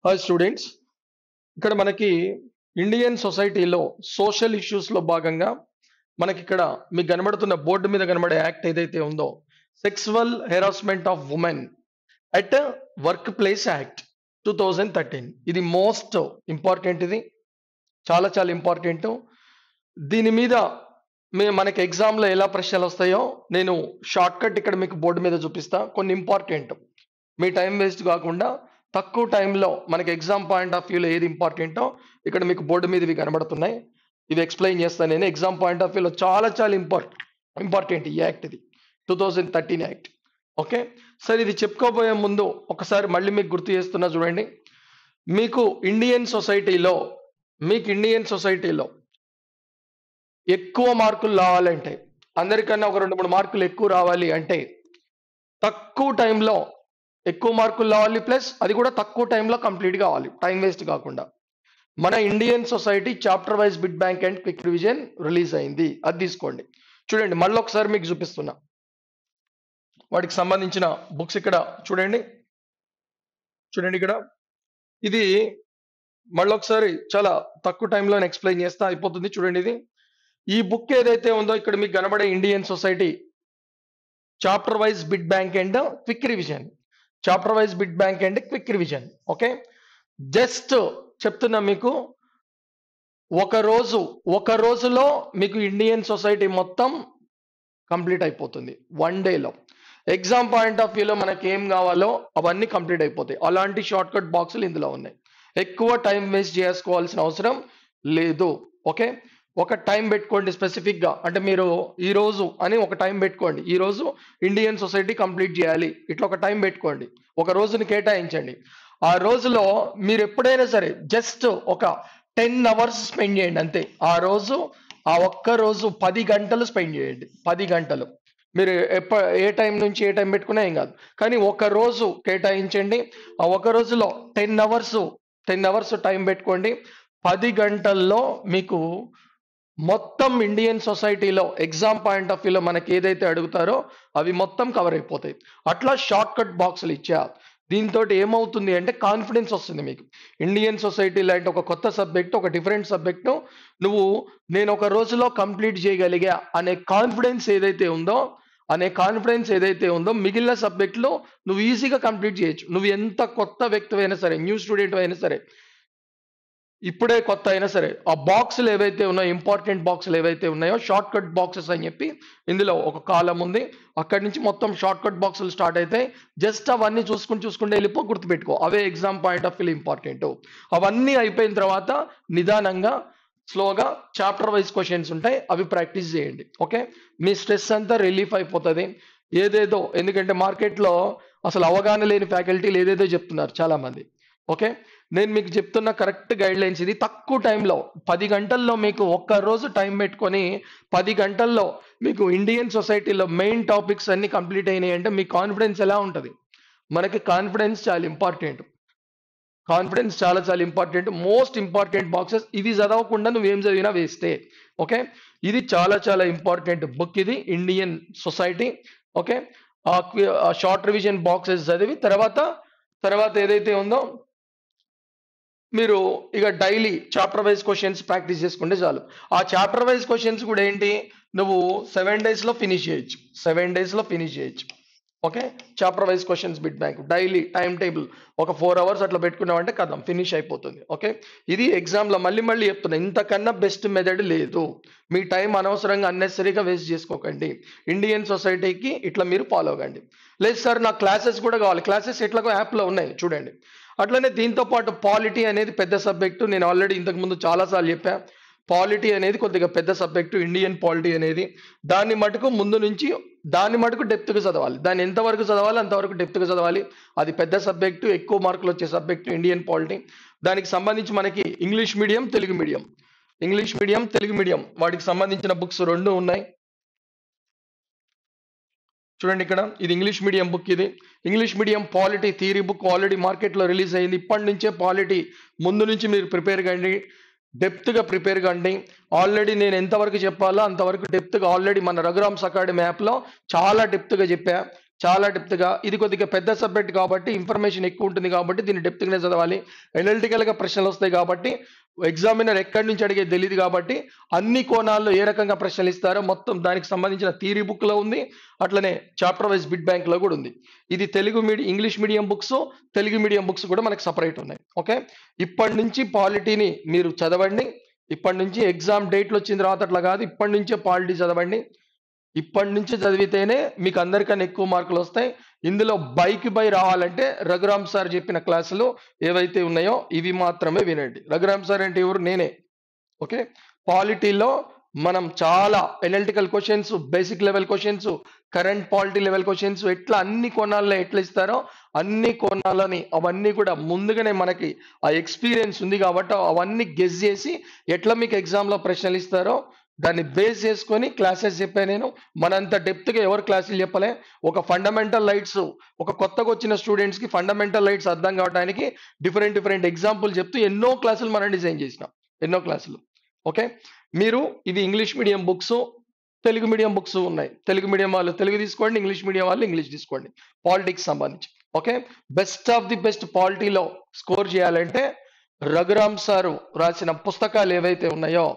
Hi students, ఇక్కడ మనకి Indian సొసైటీలో సోషల్ ఇష్యూస్లో భాగంగా మనకి ఇక్కడ మీకు కనబడుతున్న బోర్డు మీద కనబడే యాక్ట్ ఏదైతే ఉందో sexual harassment of women at work place act 2013. ఇది మోస్ట్ ఇంపార్టెంట్. ఇది చాలా చాలా ఇంపార్టెంట్. దీని మీద మనకి ఎగ్జామ్లో ఎలా ప్రశ్నలు వస్తాయో నేను షార్ట్ కట్ ఇక్కడ మీకు బోర్డు మీద చూపిస్తా. కొన్ని ఇంపార్టెంట్, మీ టైం వేస్ట్ కాకుండా తక్కువ టైంలో మనకి ఎగ్జామ్ పాయింట్ ఆఫ్ వ్యూలో ఏది ఇంపార్టెంటో ఇక్కడ మీకు బోర్డు మీద ఇవి కనబడుతున్నాయి. ఇవి ఎక్స్ప్లెయిన్ చేస్తాను నేను. ఎగ్జామ్ పాయింట్ ఆఫ్ వ్యూలో చాలా చాలా ఇంపార్టెంట్ ఈ యాక్ట్. ఇది 2013 యాక్ట్. ఓకే సార్, ఇది చెప్పుకోబోయే ముందు ఒకసారి మళ్ళీ మీకు గుర్తు చేస్తున్నా చూడండి. మీకు ఇండియన్ సొసైటీలో ఎక్కువ మార్కులు రావాలంటే, అందరికన్నా ఒక 2-3 మార్కులు ఎక్కువ రావాలి అంటే తక్కువ టైంలో ఎక్కువ మార్కులు రావాలి, ప్లస్ అది కూడా తక్కువ టైంలో కంప్లీట్ కావాలి, టైం వేస్ట్ కాకుండా. మన Indian society chapter wise bit bank and quick revision release అయింది. అది తీసుకోండి. చూడండి, మళ్ళీ ఒకసారి మీకు చూపిస్తున్నా వాటికి సంబంధించిన బుక్స్. ఇక్కడ చూడండి ఇక్కడ ఇది మళ్ళీ ఒకసారి చాలా తక్కువ టైంలో ఎక్స్ప్లెయిన్ చేస్తా, అయిపోతుంది. చూడండి, ఇది ఈ బుక్ ఏదైతే ఉందో ఇక్కడ మీకు కనబడే Indian society chapter wise bit bank and quick revision. Chapter wise bit bank and quick revision. Okay, just చెప్తున్నా మీకు, ఒక రోజులో మీకు ఇండియన్ సొసైటీ మొత్తం కంప్లీట్ అయిపోతుంది. 1 డేలో. ఎగ్జామ్ పాయింట్ ఆఫ్ వ్యూలో మనకి ఏం కావాలో అవన్నీ కంప్లీట్ అయిపోతాయి. అలాంటి షార్ట్ కట్ బాక్సులు ఇందులో ఉన్నాయి. ఎక్కువ టైం వేస్ట్ చేసుకోవాల్సిన అవసరం లేదు. ఓకే, ఒక టైం పెట్టుకోండి స్పెసిఫిక్గా. అంటే మీరు ఈ రోజు అని ఒక టైం పెట్టుకోండి. ఈ రోజు ఇండియన్ సొసైటీ కంప్లీట్ చేయాలి, ఇట్లా ఒక టైం పెట్టుకోండి. ఒక రోజుని కేటాయించండి. ఆ రోజులో మీరు ఎప్పుడైనా సరే జస్ట్ ఒక 10 అవర్స్ స్పెండ్ చేయండి అంతే. ఆ ఒక్క రోజు 10 గంటలు స్పెండ్ చేయండి. 10 గంటలు మీరు ఏ టైం నుంచి ఏ టైం పెట్టుకున్నా ఏం కాదు, కానీ ఒక రోజు కేటాయించండి. ఆ ఒక రోజులో 10 అవర్స్ టైం పెట్టుకోండి. 10 గంటల్లో మీకు మొత్తం ఇండియన్ సొసైటీలో ఎగ్జామ్ పాయింట్ ఆఫ్ వ్యూలో మనకి ఏదైతే అడుగుతారో అవి మొత్తం కవర్ అయిపోతాయి. అట్లా షార్ట్ కట్ బాక్సులు ఇచ్చా. దీంతో ఏమవుతుంది అంటే కాన్ఫిడెన్స్ వస్తుంది మీకు. ఇండియన్ సొసైటీ లాంటి ఒక కొత్త సబ్జెక్ట్, ఒక డిఫరెంట్ సబ్జెక్టు నేను ఒక రోజులో కంప్లీట్ చేయగలిగా అనే కాన్ఫిడెన్స్ ఏదైతే ఉందో మిగిలిన సబ్జెక్టులో నువ్వు ఈజీగా కంప్లీట్ చేయొచ్చు. నువ్వు ఎంత కొత్త వ్యక్తి అయినా సరే, న్యూ స్టూడెంట్ అయినా సరే, ఇప్పుడే కొత్త అయినా సరే, ఆ బాక్సులు ఏవైతే ఉన్నాయో, ఇంపార్టెంట్ బాక్సులు ఏవైతే ఉన్నాయో షార్ట్ కట్ బాక్సెస్ అని చెప్పి ఇందులో ఒక కాలం ఉంది. అక్కడి నుంచి మొత్తం షార్ట్ కట్ బాక్సులు స్టార్ట్ అవుతాయి. జస్ట్ అవన్నీ చూసుకుంటే వెళ్ళిపో, గుర్తుపెట్టుకో. అవే exam point of view important. అవన్నీ అయిపోయిన తర్వాత నిదానంగా స్లోగా చాప్టర్ వైజ్ క్వశ్చన్స్ ఉంటాయి, అవి ప్రాక్టీస్ చేయండి. ఓకే, మీ స్ట్రెస్ అంతా రిలీఫ్ అయిపోతుంది. ఏదేదో, ఎందుకంటే మార్కెట్లో అసలు అవగాహన లేని ఫ్యాకల్టీలు ఏదేదో చెప్తున్నారు చాలామంది. ఓకే, నేను మీకు చెప్తున్న కరెక్ట్ గైడ్ లైన్స్. ఇది తక్కువ టైంలో 10 గంటల్లో మీకు ఒక్కరోజు టైం పెట్టుకొని 10 గంటల్లో మీకు ఇండియన్ సొసైటీలో మెయిన్ టాపిక్స్ అన్ని కంప్లీట్ అయినాయి అంటే మీ కాన్ఫిడెన్స్ ఎలా ఉంటుంది? మనకి కాన్ఫిడెన్స్ చాలా ఇంపార్టెంట్. చాలా చాలా ఇంపార్టెంట్. Most important boxes. ఇవి చదవకుండా నువ్వేం చదివినా వేస్టే. ఓకే, ఇది చాలా చాలా ఇంపార్టెంట్ బుక్. ఇది ఇండియన్ సొసైటీ. ఓకే, ఆ షార్ట్ రివిజన్ బాక్సెస్ చదివి తర్వాత ఏదైతే ఉందో మీరు ఇక daily chapter wise questions practice చేసుకుంటే చాలు. ఆ చాప్టర్ వైజ్ క్వశ్చన్స్ కూడా ఏంటి, నువ్వు 7 డేస్లో ఫినిష్ చేయొచ్చు. Okay, chapter wise questions bit bank daily time table ఒక 4 అవర్స్ అట్లా పెట్టుకున్నామంటే కథం ఫినిష్ అయిపోతుంది. ఓకే, ఇది ఎగ్జామ్లో మళ్ళీ చెప్తున్నా, ఇంతకన్నా బెస్ట్ మెథడ్ లేదు. మీ టైం అనవసరంగా అన్నెసరీగా వేస్ట్ చేసుకోకండి. ఇండియన్ సొసైటీకి ఇట్లా మీరు ఫాలో అవ్వండి. లేదు సార్, నాకు క్లాసెస్ కూడా కావాలి. క్లాసెస్ ఎట్లాగో యాప్లో ఉన్నాయి చూడండి. అట్లనే దీంతో పాటు పాలిటీ అనేది పెద్ద సబ్జెక్టు. నేను ఆల్రెడీ ఇంతకుముందు చాలాసార్లు చెప్పా, పాలిటీ అనేది కొద్దిగా పెద్ద సబ్జెక్టు. ఇండియన్ పాలిటీ అనేది దాన్ని మటుకు డెప్త్గా చదవాలి. దాన్ని ఎంతవరకు చదవాలి అంతవరకు డెప్త్గా చదవాలి. అది పెద్ద సబ్జెక్టు, ఎక్కువ మార్కులు వచ్చే సబ్జెక్టు ఇండియన్ పాలిటీ. దానికి సంబంధించి మనకి ఇంగ్లీష్ మీడియం, తెలుగు మీడియం వాటికి సంబంధించిన బుక్స్ 2 ఉన్నాయి. చూడండి, ఇక్కడ ఇది ఇంగ్లీష్ మీడియం బుక్. ఇది English medium polity theory book already మార్కెట్లో రిలీజ్ అయింది. ఇప్పటి నుంచే పాలిటీ ముందు నుంచి మీరు ప్రిపేర్ కండి, డెప్త్గా ప్రిపేర్ కండి. ఆల్రెడీ నేను ఎంతవరకు చెప్పాలో అంతవరకు డెప్త్గా ఆల్రెడీ మన రఘురామ్స్ అకాడమీ యాప్లో చాలా డెప్త్గా చెప్పా. చాలా డెప్త్గా. ఇది కొద్దిగా పెద్ద సబ్జెక్ట్ కాబట్టి ఇన్ఫర్మేషన్ ఎక్కువ ఉంటుంది కాబట్టి దీన్ని డెప్త్గానే చదవాలి. ఎనలిటికల్గా ప్రశ్నలు వస్తాయి కాబట్టి ఎగ్జామినర్ ఎక్కడి నుంచి అడిగేది తెలియదు కాబట్టి అన్ని కోణాల్లో ఏ రకంగా ప్రశ్నలు ఇస్తారో మొత్తం దానికి సంబంధించిన థియరీ బుక్ లో ఉంది. అట్లనే చాప్టర్ వైజ్ బిట్ బ్యాంక్ లో కూడా ఉంది. ఇది Telugu medium, English medium books, Telugu medium books కూడా మనకి సపరేట్ ఉన్నాయి. ఓకే, ఇప్పటి నుంచి పాలిటీని మీరు చదవండి. ఇప్పటి నుంచి ఎగ్జామ్ డేట్లు వచ్చిన తర్వాత అట్లా కాదు, ఇప్పటి నుంచే పాలిటీ చదవండి. ఇప్పటి నుంచి చదివితేనే మీకు అందరికన్నా ఎక్కువ మార్కులు వస్తాయి. ఇందులో బైక్ బై రావాలంటే రఘురామ్ సార్ చెప్పిన క్లాసులు ఏవైతే ఉన్నాయో ఇవి మాత్రమే వినండి. రఘురామ్ సార్ అంటే ఎవరు? నేనే. ఓకే, పాలిటీలో మనం చాలా analytical questions, basic level questions, current polity level questions ఎట్లా అన్ని కోణాల్లో ఎట్లా ఇస్తారో అన్ని కోణాలని అవన్నీ కూడా ముందుగానే మనకి ఆ ఎక్స్పీరియన్స్ ఉంది కాబట్టి అవన్నీ గెస్ చేసి ఎట్లా మీకు ఎగ్జామ్లో ప్రశ్నలు ఇస్తారో దాన్ని బేస్ చేసుకొని క్లాసెస్ చెప్పాను నేను. మనంత డెప్త్గా ఎవరు క్లాసులు చెప్పలే. ఒక ఫండమెంటల్ లైట్స్, ఒక కొత్తగా వచ్చిన స్టూడెంట్స్కి ఫండమెంటల్ లైట్స్ అర్థం కావడానికి డిఫరెంట్ ఎగ్జాంపుల్ చెప్తూ ఎన్నో క్లాసులు మనం డిజైన్ చేసినాం, ఎన్నో క్లాసులు. ఓకే, మీరు ఇది English medium books, Telugu medium books ఉన్నాయి. తెలుగు మీడియం వాళ్ళు తెలుగు తీసుకోండి, ఇంగ్లీష్ మీడియం వాళ్ళు ఇంగ్లీష్ తీసుకోండి. పాలిటిక్స్ సంబంధించి okay, best of the best పాలిటీలో స్కోర్ చేయాలంటే రఘురామ్ సారు రాసిన పుస్తకాలు ఏవైతే ఉన్నాయో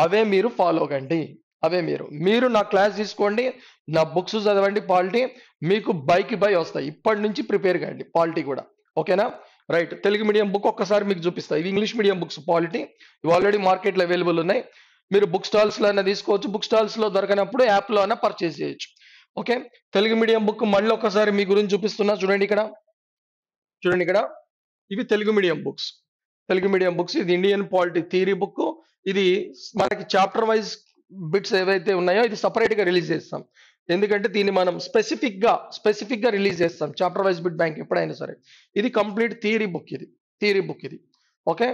అవే మీరు ఫాలో కండి. అవే మీరు నా క్లాస్ తీసుకోండి, నా బుక్స్ చదవండి. పాలిటీ మీకు బైకి బై వస్తాయి. ఇప్పటి నుంచి ప్రిపేర్ కండి పాలిటీ కూడా. ఓకేనా? రైట్, తెలుగు మీడియం బుక్ ఒక్కసారి మీకు చూపిస్తా. ఇవి ఇంగ్లీష్ మీడియం బుక్స్ పాలిటీ, ఇవి ఆల్రెడీ మార్కెట్లో అవైలబుల్ ఉన్నాయి. మీరు బుక్ స్టాల్స్లో అయినా తీసుకోవచ్చు, బుక్ స్టాల్స్లో దొరకనప్పుడు యాప్లో అయినా పర్చేస్ చేయొచ్చు. ఓకే, తెలుగు మీడియం బుక్ మళ్ళీ ఒకసారి మీ గురించి చూపిస్తున్నా. చూడండి ఇక్కడ, చూడండి ఇక్కడ, ఇవి Telugu medium books. Telugu medium books, ఇది ఇండియన్ పాలిటీ థియరీ బుక్. ఇది మనకి చాప్టర్ వైజ్ బిట్స్ ఏవైతే ఉన్నాయో ఇది సపరేట్ గా రిలీజ్ చేస్తాం. ఎందుకంటే దీన్ని మనం స్పెసిఫిక్ గా రిలీజ్ చేస్తాం చాప్టర్ వైజ్ బిట్ బ్యాంక్ ఎప్పుడైనా సరే. ఇది కంప్లీట్ థియరీ బుక్, ఇది. ఓకే,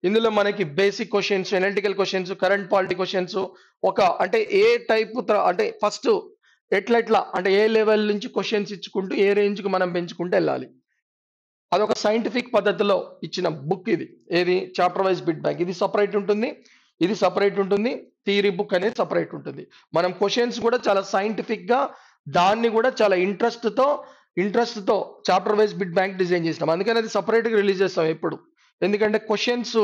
ఇందులో మనకి basic questions, analytical questions, current polity questions, ఒక అంటే ఏ టైప్ అంటే ఫస్ట్ ఎట్లా అంటే ఏ లెవెల్ నుంచి క్వశ్చన్స్ ఇచ్చుకుంటూ ఏ రేంజ్ కు మనం పెంచుకుంటూ వెళ్ళాలి. అదొక సైంటిఫిక్ పద్ధతిలో ఇచ్చిన బుక్ ఇది. ఏది? Chapter wise bit bank. ఇది సపరేట్ ఉంటుంది, ఇది సపరేట్ ఉంటుంది, థియరీ బుక్ అనేది సపరేట్ ఉంటుంది. మనం క్వశ్చన్స్ కూడా చాలా సైంటిఫిక్ గా, దాన్ని కూడా చాలా ఇంట్రెస్ట్ తో chapter wise bit bank design చేసినాం. అందుకని అది సపరేట్ గా రిలీజ్ చేస్తాం ఎప్పుడు. ఎందుకంటే క్వశ్చన్స్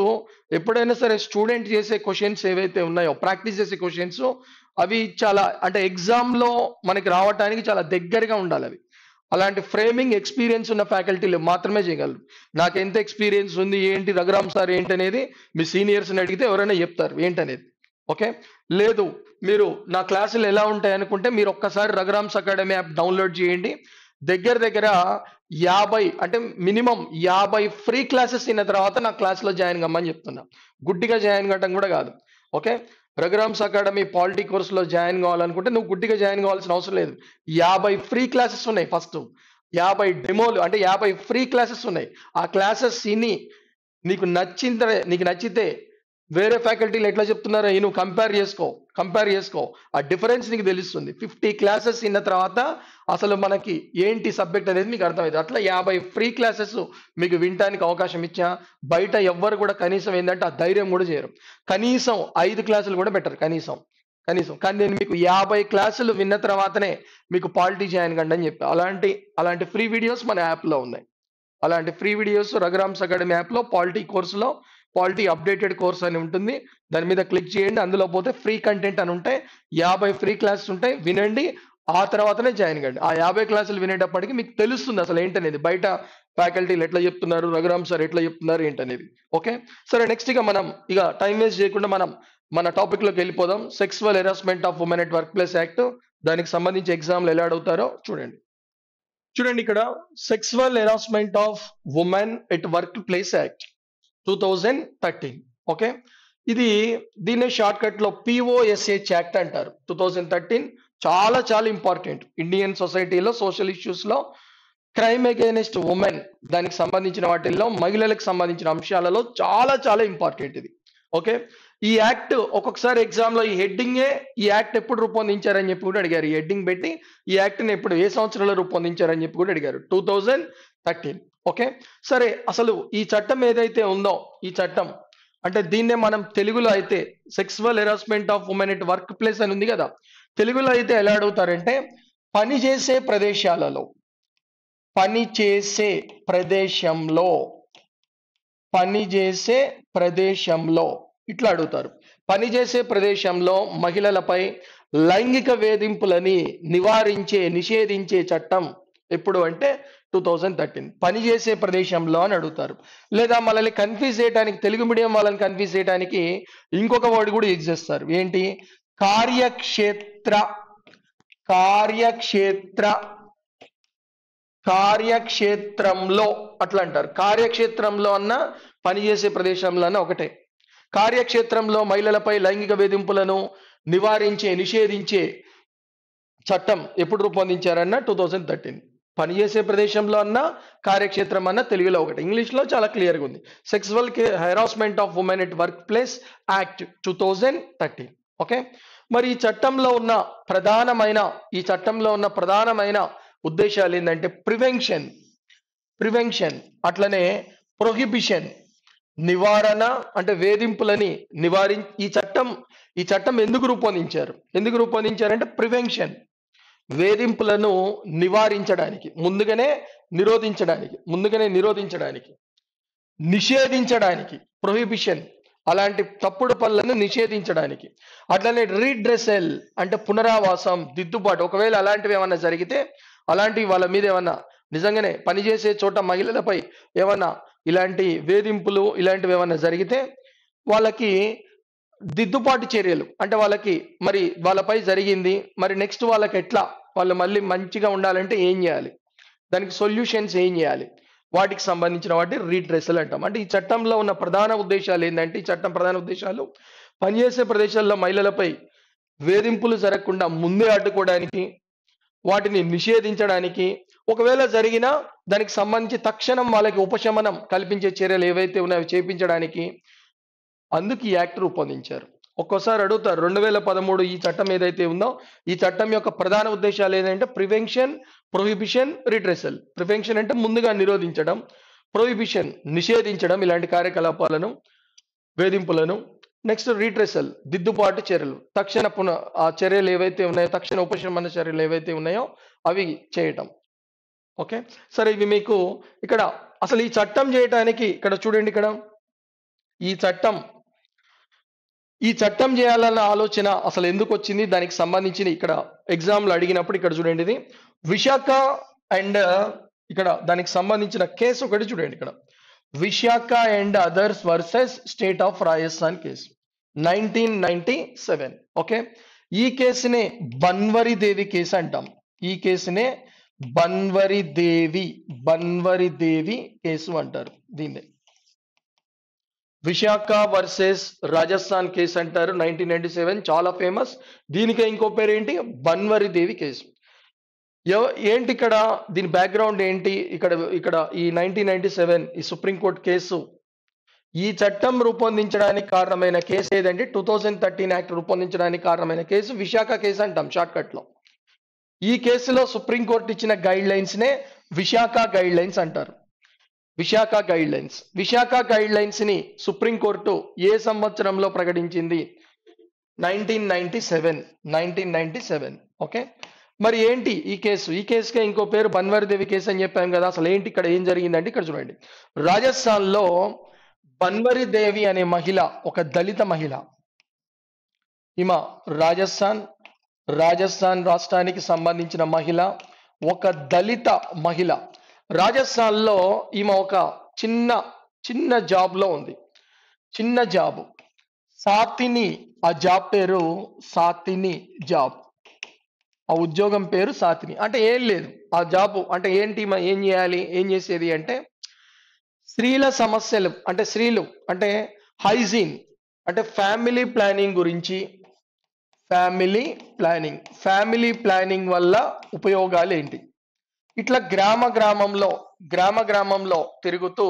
ఎప్పుడైనా సరే స్టూడెంట్ చేసే క్వశ్చన్స్ ఏవైతే ఉన్నాయో, ప్రాక్టీస్ చేసే క్వశ్చన్స్, అవి చాలా అంటే ఎగ్జామ్ లో మనకి రావడానికి చాలా దగ్గరగా ఉండాలి అవి. అలాంటి ఫ్రేమింగ్ ఎక్స్పీరియన్స్ ఉన్న ఫ్యాకల్టీలు మాత్రమే చేయగలరు. నాకు ఎంత ఎక్స్పీరియన్స్ ఉంది, ఏంటి రఘురామ్ సార్ ఏంటనేది మీ సీనియర్స్ని అడిగితే ఎవరైనా చెప్తారు ఏంటనేది. ఓకే, లేదు మీరు నా క్లాసులు ఎలా ఉంటాయి అనుకుంటే మీరు ఒక్కసారి రఘురామ్స్ అకాడమీ యాప్ డౌన్లోడ్ చేయండి. దగ్గర 50 అంటే మినిమం 50 ఫ్రీ క్లాసెస్ అయిన తర్వాత నా క్లాస్లో జాయిన్ కమ్మని చెప్తున్నా. గుడ్డిగా జాయిన్ కావటం కూడా కాదు. ఓకే, రఘురామ్స్ అకాడమీ పాలిటీ కోర్సులో జాయిన్ కావాలనుకుంటే నువ్వు గుడ్డిగా జాయిన్ కావాల్సిన అవసరం లేదు. 50 ఫ్రీ క్లాసెస్ ఉన్నాయి. ఫస్ట్ 50 డెమోలు అంటే 50 ఫ్రీ క్లాసెస్ ఉన్నాయి. ఆ క్లాసెస్ ఇని నీకు నచ్చితే వేరే ఫ్యాకల్టీలు ఎట్లా చెప్తున్నారో నువ్వు కంపేర్ చేసుకో. ఆ డిఫరెన్స్ నీకు తెలుస్తుంది. 50 క్లాసెస్ ఇన్న తర్వాత అసలు మనకి ఏంటి సబ్జెక్ట్ అనేది మీకు అర్థమవుతుంది. అట్లా 50 ఫ్రీ క్లాసెస్ మీకు వినడానికి అవకాశం ఇచ్చా. బయట ఎవ్వరు కూడా కనీసం ఏంటంటే ఆ ధైర్యం కూడా చేయరు. కనీసం 5 క్లాసులు కూడా పెట్టరు కనీసం. కానీ నేను మీకు 50 క్లాసులు విన్న తర్వాతనే మీకు పాలిటీ జాయిన్ కండి అని చెప్పి అలాంటి ఫ్రీ వీడియోస్ మన యాప్లో ఉన్నాయి. అలాంటి ఫ్రీ వీడియోస్ రఘురామ్స్ అకాడమీ యాప్లో పాలిటీ కోర్సులో పాలిటీ అప్డేటెడ్ కోర్స్ అని ఉంటుంది. దాని మీద క్లిక్ చేయండి. అందులో పోతే ఫ్రీ కంటెంట్ అని ఉంటాయి. 50 ఫ్రీ క్లాసెస్ ఉంటాయి, వినండి. ఆ తర్వాతనే జాయిన్ కండి. ఆ 50 క్లాసులు వినేటప్పటికి మీకు తెలుస్తుంది అసలు ఏంటనేది, బయట ఫ్యాకల్టీలు ఎట్లా చెప్తున్నారు, రఘురామ్ సార్ ఎట్లా చెప్తున్నారు ఏంటనేది. ఓకే, సరే, నెక్స్ట్ ఇక టైం వేస్ట్ చేయకుండా మన టాపిక్ లోకి వెళ్ళిపోదాం. Sexual harassment of women at work place act, దానికి సంబంధించి ఎగ్జామ్లు ఎలా అడుగుతారో చూడండి. ఇక్కడ sexual harassment of women at work place act 2013. Okay, దీన్ని షార్ట్ కట్ లో POSH యాక్ట్ అంటారు. 2013 చాలా ఇంపార్టెంట్. ఇండియన్ సొసైటీలో సోషల్ ఇష్యూస్ లో క్రైమ్ అగైనెస్ట్ ఉమెన్ దానికి సంబంధించిన వాటిల్లో మహిళలకు సంబంధించిన అంశాలలో చాలా ఇంపార్టెంట్ ఇది. ఓకే, ఈ యాక్ట్ ఒక్కొక్కసారి ఎగ్జామ్ లో ఈ యాక్ట్ ఎప్పుడు రూపొందించారని చెప్పి కూడా అడిగారు. ఈ హెడ్డింగ్ పెట్టి ఈ యాక్ట్ ని ఎప్పుడు, ఏ సంవత్సరంలో రూపొందించారని చెప్పి కూడా అడిగారు. 2013. ఓకే, సరే, అసలు ఈ చట్టం ఏదైతే ఉందో, ఈ చట్టం అంటే దీన్నే మనం తెలుగులో అయితే sexual harassment of women at work place అని ఉంది కదా. తెలుగులో అయితే ఎలా అడుగుతారంటే పనిచేసే ప్రదేశాలలో పనిచేసే ప్రదేశంలో ఇట్లా అడుగుతారు. పనిచేసే ప్రదేశంలో మహిళలపై లైంగిక వేధింపులని నిషేధించే చట్టం ఎప్పుడు అంటే 2013. పనిచేసే ప్రదేశంలో అని అడుగుతారు. లేదా మనల్ని కన్ఫ్యూజ్ చేయడానికి, తెలుగు మీడియం వాళ్ళని కన్ఫ్యూజ్ చేయడానికి ఇంకొక వర్డ్ కూడా యూజ్ చేస్తారు. ఏంటి? కార్యక్షేత్రంలో అట్లా అంటారు. కార్యక్షేత్రంలో అన్న పనిచేసే ప్రదేశంలో అన్న ఒకటే. కార్యక్షేత్రంలో మహిళలపై లైంగిక వేధింపులను నిషేధించే చట్టం ఎప్పుడు రూపొందించారన్న 2013. పనిచేసే ప్రదేశంలో అన్న కార్యక్షేత్రం అన్న తెలుగులో ఒకటి, ఇంగ్లీష్లో చాలా క్లియర్గా ఉంది. Sexual harassment of women at work place act 2013. Okay. మరి ఈ చట్టంలో ఉన్న ప్రధానమైన ఉద్దేశాలు ఏంటంటే ప్రివెన్షన్, అట్లనే ప్రొహిబిషన్, నివారణ, అంటే వేధింపులని ఈ చట్టం ఎందుకు రూపొందించారంటే ప్రివెన్షన్, వేధింపులను నివారించడానికి, ముందుగానే నిరోధించడానికి, నిషేధించడానికి, ప్రొహిబిషన్, అలాంటి తప్పుడు పనులను నిషేధించడానికి. అట్లనే రీడ్రెసల్ అంటే పునరావాసం, దిద్దుబాటు. ఒకవేళ అలాంటివి ఏమన్నా జరిగితే, అలాంటివి వాళ్ళ మీద ఏమన్నా నిజంగానే పనిచేసే చోట మహిళలపై ఏమన్నా ఇలాంటి వేధింపులు ఇలాంటివి ఏమన్నా జరిగితే వాళ్ళకి దిద్దుబాటు చర్యలు, అంటే వాళ్ళపై జరిగింది, మరి నెక్స్ట్ వాళ్ళు మళ్ళీ మంచిగా ఉండాలంటే ఏం చేయాలి, దానికి సొల్యూషన్స్ ఏం చేయాలి, వాటికి సంబంధించిన రీడ్రెసల్ అంటాం. అంటే ఈ చట్టంలో ఉన్న ప్రధాన ఉద్దేశాలు ఏంటంటే, ఈ చట్టం ప్రధాన ఉద్దేశాలు పనిచేసే ప్రదేశాల్లో మహిళలపై వేధింపులు జరగకుండా ముందే అడ్డుకోవడానికి, వాటిని నిషేధించడానికి, ఒకవేళ జరిగినా దానికి సంబంధించి తక్షణం వాళ్ళకి ఉపశమనం కల్పించే చర్యలు ఏవైతే ఉన్నాయో చేపించడానికి అందుకు ఈ యాక్ట్ రూపొందించారు. ఒక్కోసారి అడుగుతారు, 2013 ఈ చట్టం ఏదైతే ఉందో ఈ చట్టం యొక్క ప్రధాన ఉద్దేశాలు ఏంటంటే ప్రివెన్షన్, ప్రొహిబిషన్, రిడ్రెసల్. ప్రివెన్షన్ అంటే ముందుగా నిరోధించడం, ప్రొహిబిషన్ నిషేధించడం ఇలాంటి కార్యకలాపాలను, వేధింపులను. నెక్స్ట్ రిడ్రెసల్ దిద్దుబాటు చర్యలు, ఆ చర్యలు ఏవైతే ఉన్నాయో, తక్షణ ఉపశమన చర్యలు ఏవైతే ఉన్నాయో అవి చేయటం. ఓకే. సరే, ఇవి మీకు ఇక్కడ అసలు ఈ చట్టం చేయటానికి ఇక్కడ చూడండి, ఇక్కడ ఈ చట్టం చేయాలన్న ఆలోచన అసలు ఎందుకు వచ్చింది, దానికి సంబంధించిన ఇక్కడ ఎగ్జామ్లో అడిగినప్పుడు ఇక్కడ చూడండి, ఇది విశాఖ అండ్ ఇక్కడ దానికి సంబంధించిన కేసు ఒకటి చూడండి. ఇక్కడ Visakha and others versus state of Rajasthan case 1997. Okay. ఈ కేసునే బన్వరి దేవి కేసు అంటాం. ఈ కేసునే బన్వరి దేవి కేసు అంటారు. దీన్నే విశాఖ వర్సెస్ రాజస్థాన్ కేసు అంటారు. 1997 చాలా ఫేమస్. దీనికే ఇంకో పేరు ఏంటి, బన్వరి దేవి కేసు. ఏంటి ఇక్కడ దీని బ్యాక్గ్రౌండ్ ఏంటి, ఇక్కడ ఈ 1997 ఈ సుప్రీంకోర్టు కేసు, ఈ చట్టం రూపొందించడానికి కారణమైన కేసు ఏదంటే 2013 యాక్ట్ రూపొందించడానికి కారణమైన కేసు విశాఖ కేసు అంటాం షార్ట్కట్ లో. ఈ కేసులో సుప్రీంకోర్టు ఇచ్చిన గైడ్ లైన్స్ నే విశాఖ గైడ్ లైన్స్ అంటారు. విశాఖ గైడ్ లైన్స్ ని సుప్రీంకోర్టు ఏ సంవత్సరంలో ప్రకటించింది? 1997. ఓకే. మరి ఏంటి ఈ కేసుకే ఇంకో పేరు బన్వరి దేవి కేసు అని చెప్పాం కదా. అసలు ఏంటి ఇక్కడ ఏం జరిగిందంటే ఇక్కడ చూడండి, రాజస్థాన్ లో బన్వరి దేవి అనే మహిళ ఒక దళిత మహిళ. ఈమె రాజస్థాన్ రాష్ట్రానికి సంబంధించిన మహిళ, ఒక దళిత మహిళ. రాజస్థాన్ లో ఈమె ఒక చిన్న జాబ్ లో ఉంది, చిన్న జాబ్, సాతిని. ఆ జాబ్ పేరు సాతిని జాబ్, ఆ ఉద్యోగం పేరు సాతిని. అంటే ఏం లేదు, ఆ జాబ్ అంటే ఏంటి, ఏం చేసేది అంటే స్త్రీల సమస్యలు, అంటే స్త్రీలు అంటే హైజీన్, అంటే ఫ్యామిలీ ప్లానింగ్ గురించి, ఫ్యామిలీ ప్లానింగ్ వల్ల ఉపయోగాలు ఏంటి, ఇట్లా గ్రామంలో తిరుగుతూ,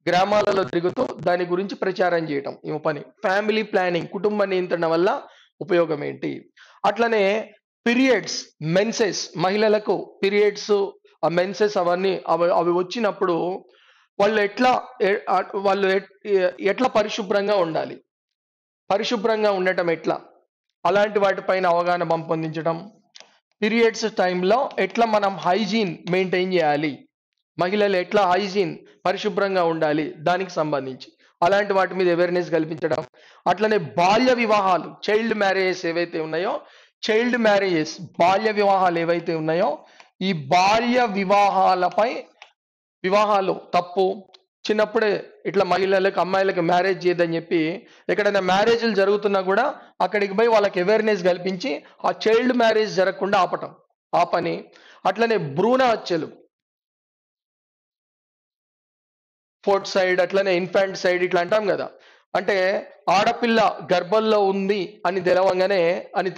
గ్రామాలలో తిరుగుతూ దాని గురించి ప్రచారం చేయటం ఈ పని. ఫ్యామిలీ ప్లానింగ్, కుటుంబ నియంత్రణ వల్ల ఉపయోగం ఏంటి. అట్లనే పీరియడ్స్, మెన్సెస్, మహిళలకు పీరియడ్స్, ఆ మెన్సెస్ అవి వచ్చినప్పుడు వాళ్ళు ఎట్లా పరిశుభ్రంగా ఉండాలి, పరిశుభ్రంగా ఉండటం ఎట్లా, అలాంటి వాటిపైన అవగాహన పెంపొందించడం. పీరియడ్స్ టైంలో ఎట్లా మనం హైజీన్ మెయింటైన్ చేయాలి, మహిళలు ఎట్లా హైజీన్ పరిశుభ్రంగా ఉండాలి దానికి సంబంధించి అలాంటి వాటి మీద అవేర్నెస్ కల్పించడం. అట్లనే బాల్య వివాహాలు, చైల్డ్ మ్యారేజెస్ ఏవైతే ఉన్నాయో, చైల్డ్ మ్యారేజెస్ బాల్య వివాహాలు ఏవైతే ఉన్నాయో, ఈ బాల్య వివాహాలు తప్పు, చిన్నప్పుడే ఇట్లా మహిళలకు అమ్మాయిలకు మ్యారేజ్ చేయదని చెప్పి ఎక్కడైనా మ్యారేజ్లు జరుగుతున్నా కూడా అక్కడికి పోయి వాళ్ళకి అవేర్నెస్ కల్పించి ఆ చైల్డ్ మ్యారేజ్ జరగకుండా ఆ పని. అట్లనే భ్రూణ హత్యలు, ఫోర్త్ సైడ్, అట్లనే ఇన్ఫాంట్ సైడ్ ఇట్లా అంటాం కదా. అంటే ఆడపిల్ల గర్భంలో ఉంది అని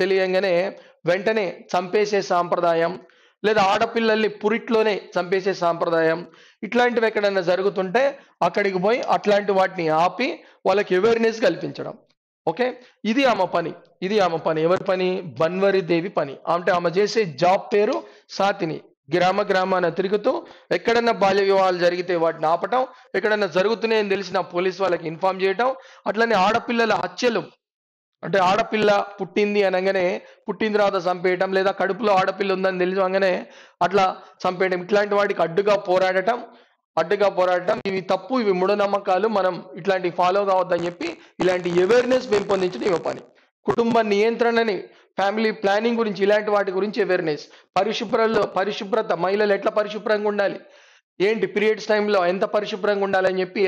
తెలియంగానే వెంటనే చంపేసే సాంప్రదాయం, లేదా ఆడపిల్లల్ని పురిట్లోనే చంపేసే సాంప్రదాయం, ఇట్లాంటివి ఎక్కడైనా జరుగుతుంటే అక్కడికి పోయి అట్లాంటి వాటిని ఆపి వాళ్ళకి అవేర్నెస్ కల్పించడం. ఓకే, ఇది ఆమె పని. ఎవరి పని? బన్వరి దేవి పని. అంటే ఆమె చేసే జాబ్ పేరు సాతిని. గ్రామాన తిరుగుతూ ఎక్కడన్నా బాల్య వివాహాలు జరిగితే వాటిని ఆపటం, ఎక్కడన్నా జరుగుతున్నాయని తెలిసిన పోలీస్ వాళ్ళకి ఇన్ఫార్మ్ చేయటం. అట్లనే ఆడపిల్లల హత్యలు, అంటే ఆడపిల్ల పుట్టింది అనగానే పుట్టిన తర్వాత చంపేయటం, లేదా కడుపులో ఆడపిల్ల ఉందని తెలియగానే అట్లా చంపేయడం, ఇట్లాంటి వాటికి అడ్డుగా పోరాడటం. ఇవి తప్పు, ఇవి మూఢనమ్మకాలు, మనం ఇట్లాంటివి ఫాలో కావద్దని చెప్పి ఇలాంటి అవేర్నెస్ పెంపొందించడం ఇవ పని. కుటుంబ నియంత్రణని, ఫ్యామిలీ ప్లానింగ్ గురించి, ఇలాంటి వాటి గురించి అవేర్నెస్. పరిశుభ్రత, మహిళలు ఎట్లా పరిశుభ్రంగా ఉండాలి, ఏంటి పీరియడ్స్ టైంలో ఎంత పరిశుభ్రంగా ఉండాలని చెప్పి,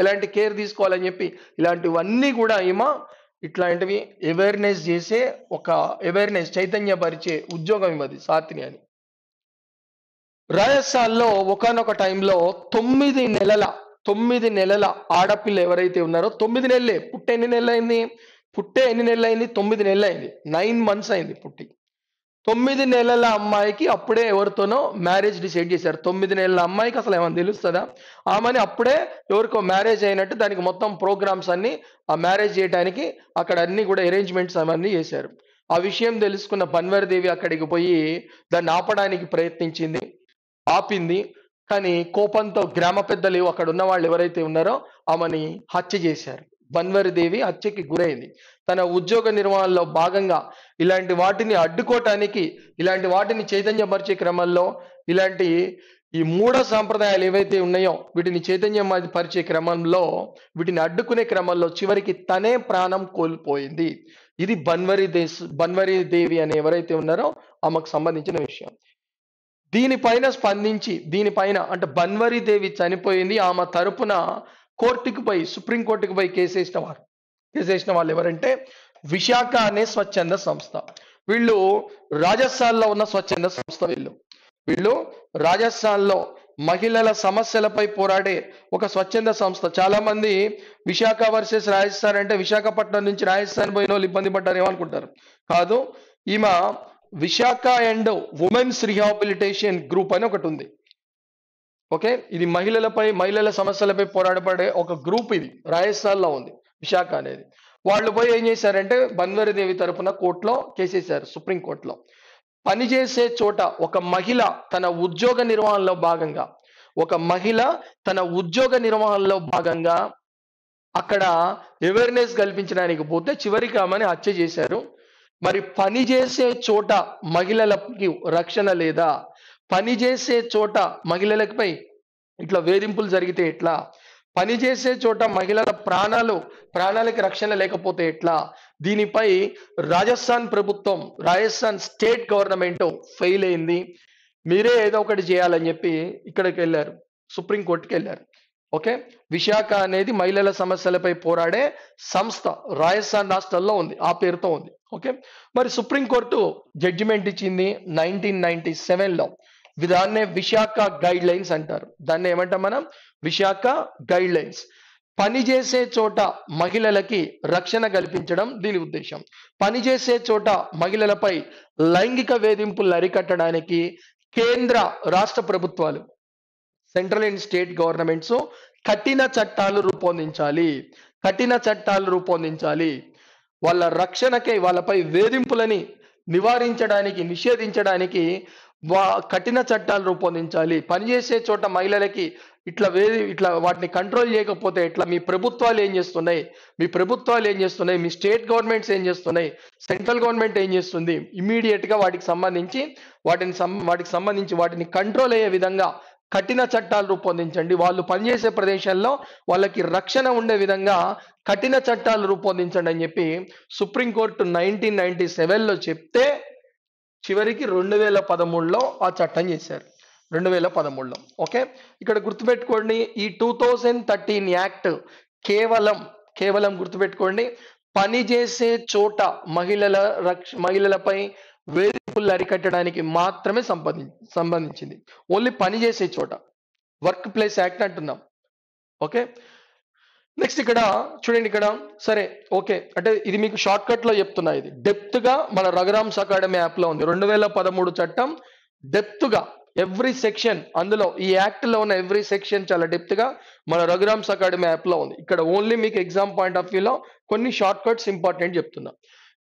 ఎలాంటి కేర్ తీసుకోవాలని చెప్పి, ఇలాంటివన్నీ కూడా ఇట్లాంటివి అవేర్నెస్ చేసే చైతన్యపరిచే ఉద్యోగం ఇవ్వదు సాతిని అని. రాజస్థాన్లో ఒకానొక టైంలో 9 నెలల ఆడపిల్ల ఎవరైతే ఉన్నారో, 9 నెలలే, పుట్టే ఎన్ని నెలలు అయింది? 9 నెలలు అయింది. 9 months అయింది పుట్టి. 9 నెలల అమ్మాయికి అప్పుడే ఎవరితోనో మ్యారేజ్ డిసైడ్ చేశారు. 9 నెలల అమ్మాయికి అసలు ఏమైనా తెలుస్తుందా? ఆమెని అప్పుడే ఎవరికో మ్యారేజ్ అయినట్టు దానికి మొత్తం ప్రోగ్రామ్స్ అన్ని, ఆ మ్యారేజ్ చేయడానికి అక్కడ అన్ని కూడా అరేంజ్మెంట్స్ అవన్నీ చేశారు. ఆ విషయం తెలుసుకున్న బన్వరి దేవి అక్కడికి పోయి దాన్ని ఆపడానికి ప్రయత్నించింది, ఆపింది. కానీ కోపంతో గ్రామ పెద్దలు, అక్కడ ఉన్న వాళ్ళు ఎవరైతే ఉన్నారో ఆమెని హత్య చేశారు. బన్వరి దేవి హత్యకి గురైంది. తన ఉద్యోగ నిర్వహణలో భాగంగా ఇలాంటి వాటిని అడ్డుకోవటానికి, ఇలాంటి వాటిని చైతన్యపరిచే క్రమంలో, ఈ మూఢ సాంప్రదాయాలు ఏవైతే ఉన్నాయో వీటిని చైతన్యపరిచే క్రమంలో, వీటిని అడ్డుకునే క్రమంలో చివరికి తనే ప్రాణం కోల్పోయింది. ఇది బన్వరి దేవి అని ఎవరైతే ఉన్నారో ఆమెకు సంబంధించిన విషయం. దీనిపైన అంటే బన్వరి దేవి చనిపోయింది, ఆమె తరపున సుప్రీం కోర్టుకు పోయి కేసేసిన వాళ్ళు ఎవరంటే విశాఖ అనే స్వచ్ఛంద సంస్థ. వీళ్ళు రాజస్థాన్లో ఉన్న స్వచ్ఛంద సంస్థ. వీళ్ళు రాజస్థాన్లో మహిళల సమస్యలపై పోరాడే ఒక స్వచ్ఛంద సంస్థ. చాలా మంది విశాఖ వర్సెస్ రాజస్థాన్ అంటే విశాఖపట్నం నుంచి రాజస్థాన్ పోయిన వాళ్ళు ఇబ్బంది పడ్డారేమో అనుకుంటారు. కాదు, ఈమె Visakha and women's rehabilitation group అని ఒకటి ఉంది. ఓకే, ఇది మహిళల సమస్యలపై పోరాడబడే ఒక గ్రూప్. ఇది రాజస్థాన్లో ఉంది, విశాఖ అనేది. వాళ్ళు పోయి ఏం చేశారంటే బన్వరి దేవి తరపున కోర్టులో కేసేశారు, సుప్రీం కోర్టులో. పనిచేసే చోట ఒక మహిళ తన ఉద్యోగ నిర్వహణలో భాగంగా అక్కడ అవేర్నెస్ కల్పించడానికి పోతే చివరికి ఆమెని హత్య చేశారు. మరి పనిచేసే చోట మహిళలకి రక్షణ లేదా? పనిచేసే చోట మహిళలపై ఇట్లా వేధింపులు జరిగితే ఎట్లా? పనిచేసే చోట మహిళల ప్రాణాలకి రక్షణ లేకపోతే ఎట్లా? దీనిపై రాజస్థాన్ స్టేట్ గవర్నమెంట్ ఫెయిల్ అయింది. మీరే ఏదో ఒకటి చేయాలని చెప్పి ఇక్కడికి వెళ్ళారు, సుప్రీం కోర్టుకి వెళ్ళారు. ఓకే, విశాఖ అనేది మహిళల సమస్యలపై పోరాడే సంస్థ రాజస్థాన్ రాష్ట్రంలో ఉంది, ఆ పేరుతో ఉంది. ఓకే, మరి సుప్రీంకోర్టు జడ్జిమెంట్ ఇచ్చింది 1997లో. దాన్నే విశాఖ గైడ్ లైన్స్ అంటారు. దాన్ని ఏమంటాం మనం? Visakha guide lines. పనిచేసే చోట మహిళలకి రక్షణ కల్పించడం దీని ఉద్దేశం. పనిచేసే చోట మహిళలపై లైంగిక వేధింపులు అరికట్టడానికి కేంద్ర రాష్ట్ర ప్రభుత్వాలు, సెంట్రల్ అండ్ స్టేట్ గవర్నమెంట్స్ కఠిన చట్టాలు రూపొందించాలి. వాళ్ళ రక్షణకై, వాళ్ళపై వేధింపులని నిషేధించడానికి కఠిన చట్టాలు రూపొందించాలి. పనిచేసే చోట మహిళలకి ఇట్లా వాటిని కంట్రోల్ చేయకపోతే ఎట్లా? మీ ప్రభుత్వాలు ఏం చేస్తున్నాయి? మీ స్టేట్ గవర్నమెంట్స్ ఏం చేస్తున్నాయి? సెంట్రల్ గవర్నమెంట్ ఏం చేస్తుంది? ఇమీడియట్ గా వాటికి సంబంధించి వాటిని కంట్రోల్ అయ్యే విధంగా కఠిన చట్టాలు రూపొందించండి. వాళ్ళు పనిచేసే ప్రదేశాల్లో వాళ్ళకి రక్షణ ఉండే విధంగా కఠిన చట్టాలు రూపొందించండి అని చెప్పి సుప్రీంకోర్టు 1997లో చెప్తే చివరికి 2013లో ఆ చట్టం చేశారు. 2013లో. ఓకే, ఇక్కడ గుర్తుపెట్టుకోండి, ఈ 2013 యాక్ట్ కేవలం గుర్తుపెట్టుకోండి, పనిచేసే చోట మహిళలపై వేధింపులు అరికట్టడానికి మాత్రమే సంబంధించింది. ఓన్లీ పనిచేసే చోట, వర్క్ ప్లేస్ యాక్ట్ అంటున్నాం. ఓకే, నెక్స్ట్ ఇక్కడ చూడండి, ఇక్కడ సరే ఓకే అంటే ఇది మీకు షార్ట్ కట్ లో చెప్తున్నా, ఇది డెప్త్ గా మన రఘురామ్స్ అకాడమీ యాప్ లో ఉంది. 2013 చట్టం డెప్త్ గా ఎవ్రీ సెక్షన్, అందులో ఈ యాక్ట్ లో ఉన్న ఎవ్రీ సెక్షన్ చాలా డెప్త్ గా మన రఘురామ్స్ అకాడమీ యాప్ లో ఉంది. ఇక్కడ ఓన్లీ మీకు ఎగ్జామ్ పాయింట్ ఆఫ్ వ్యూలో కొన్ని షార్ట్ కట్స్ ఇంపార్టెంట్ చెప్తున్నా.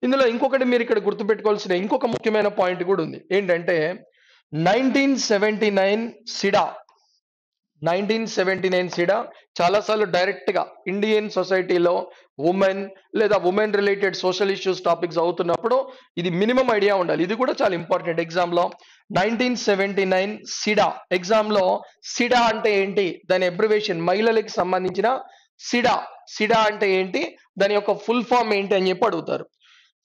ఇందులో ఇంకొకటి మీరు ఇక్కడ గుర్తుపెట్టుకోవాల్సిన ఇంకొక ముఖ్యమైన పాయింట్ కూడా ఉంది. ఏంటంటే 1979 సిడా చాలాసార్లు డైరెక్ట్ గా ఇండియన్ సొసైటీలో women related social issues topics అవుతున్నప్పుడు ఇది మినిమం ఐడియా ఉండాలి. ఇది కూడా చాలా ఇంపార్టెంట్ ఎగ్జామ్ లో. 1979 సిడా ఎగ్జామ్ లో సిడా అంటే ఏంటి, దాని అబ్రివేషన్, మహిళలకు సంబంధించిన సిడా అంటే ఏంటి, దాని యొక్క ఫుల్ ఫామ్ ఏంటి అని చెప్పి అడుగుతారు.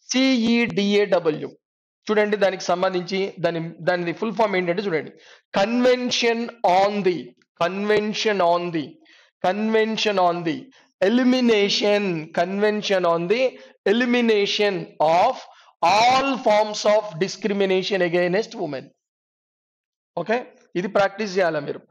CEDAW చూడండి, దానికి సంబంధించి దాని ఫుల్ ఫామ్ ఏంటంటే చూడండి, convention on the elimination of all forms of discrimination against women. Okay, ఇది ప్రాక్టీస్ చేయాలా మీరు.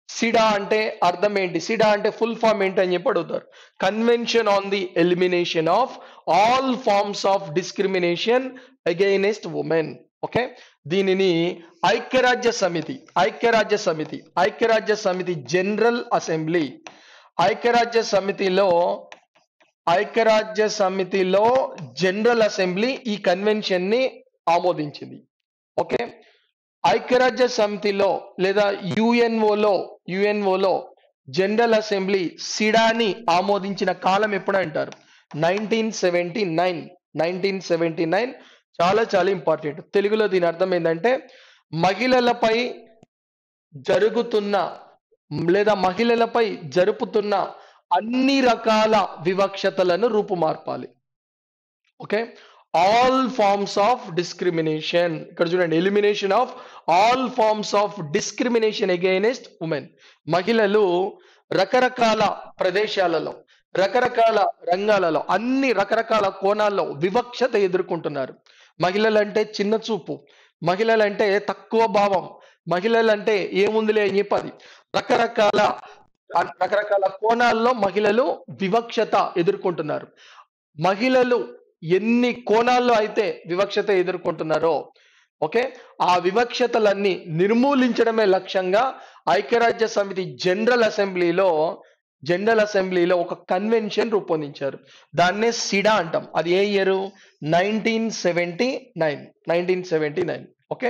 సిడా అంటే అర్థం ఏంటి, సిడా అంటే ఫుల్ ఫామ్ ఏంటి అని చెప్పి అడుగుతారు. Convention on the elimination of all forms of discrimination against women. Okay, దీనిని ఐక్యరాజ్య సమితి జనరల్ అసెంబ్లీ, ఐక్యరాజ్య సమితిలో జనరల్ అసెంబ్లీ ఈ కన్వెన్షన్ ని ఆమోదించింది. ఓకే, ఐక్యరాజ్య సమితిలో లేదా యుఎన్ఓలో జనరల్ అసెంబ్లీ సిడాని ఆమోదించిన కాలం ఎప్పుడు అంటారు? 1979. చాలా చాలా ఇంపార్టెంట్. తెలుగులో దీని అర్థం ఏంటంటే మహిళలపై జరుపుతున్న అన్ని రకాల వివక్షతలను రూపుమార్పాలి. Okay, all forms of discrimination, ఇక్కడ చూడండి, elimination of all forms of discrimination against women. మహిళలు రకరకాల ప్రదేశాలలో, రకరకాల రంగాలలో, అన్ని రకరకాల కోణాల్లో వివక్షత ఎదుర్కొంటున్నారు. మహిళలంటే చిన్న చూపు, మహిళలంటే తక్కువ భావం, మహిళలంటే ఏముందిలే అని చెప్పది, రకరకాల కోణాల్లో మహిళలు వివక్షత ఎదుర్కొంటున్నారు. మహిళలు ఎన్ని కోణాల్లో అయితే వివక్షత ఎదుర్కొంటున్నారో, ఓకే, ఆ వివక్షతలన్నీ నిర్మూలించడమే లక్ష్యంగా ఐక్యరాజ్య సమితి జనరల్ అసెంబ్లీలో ఒక కన్వెన్షన్ రూపొందించారు. దాన్నే సిడా అంటాం. అది ఏ ఇయర్? 1979. ఓకే,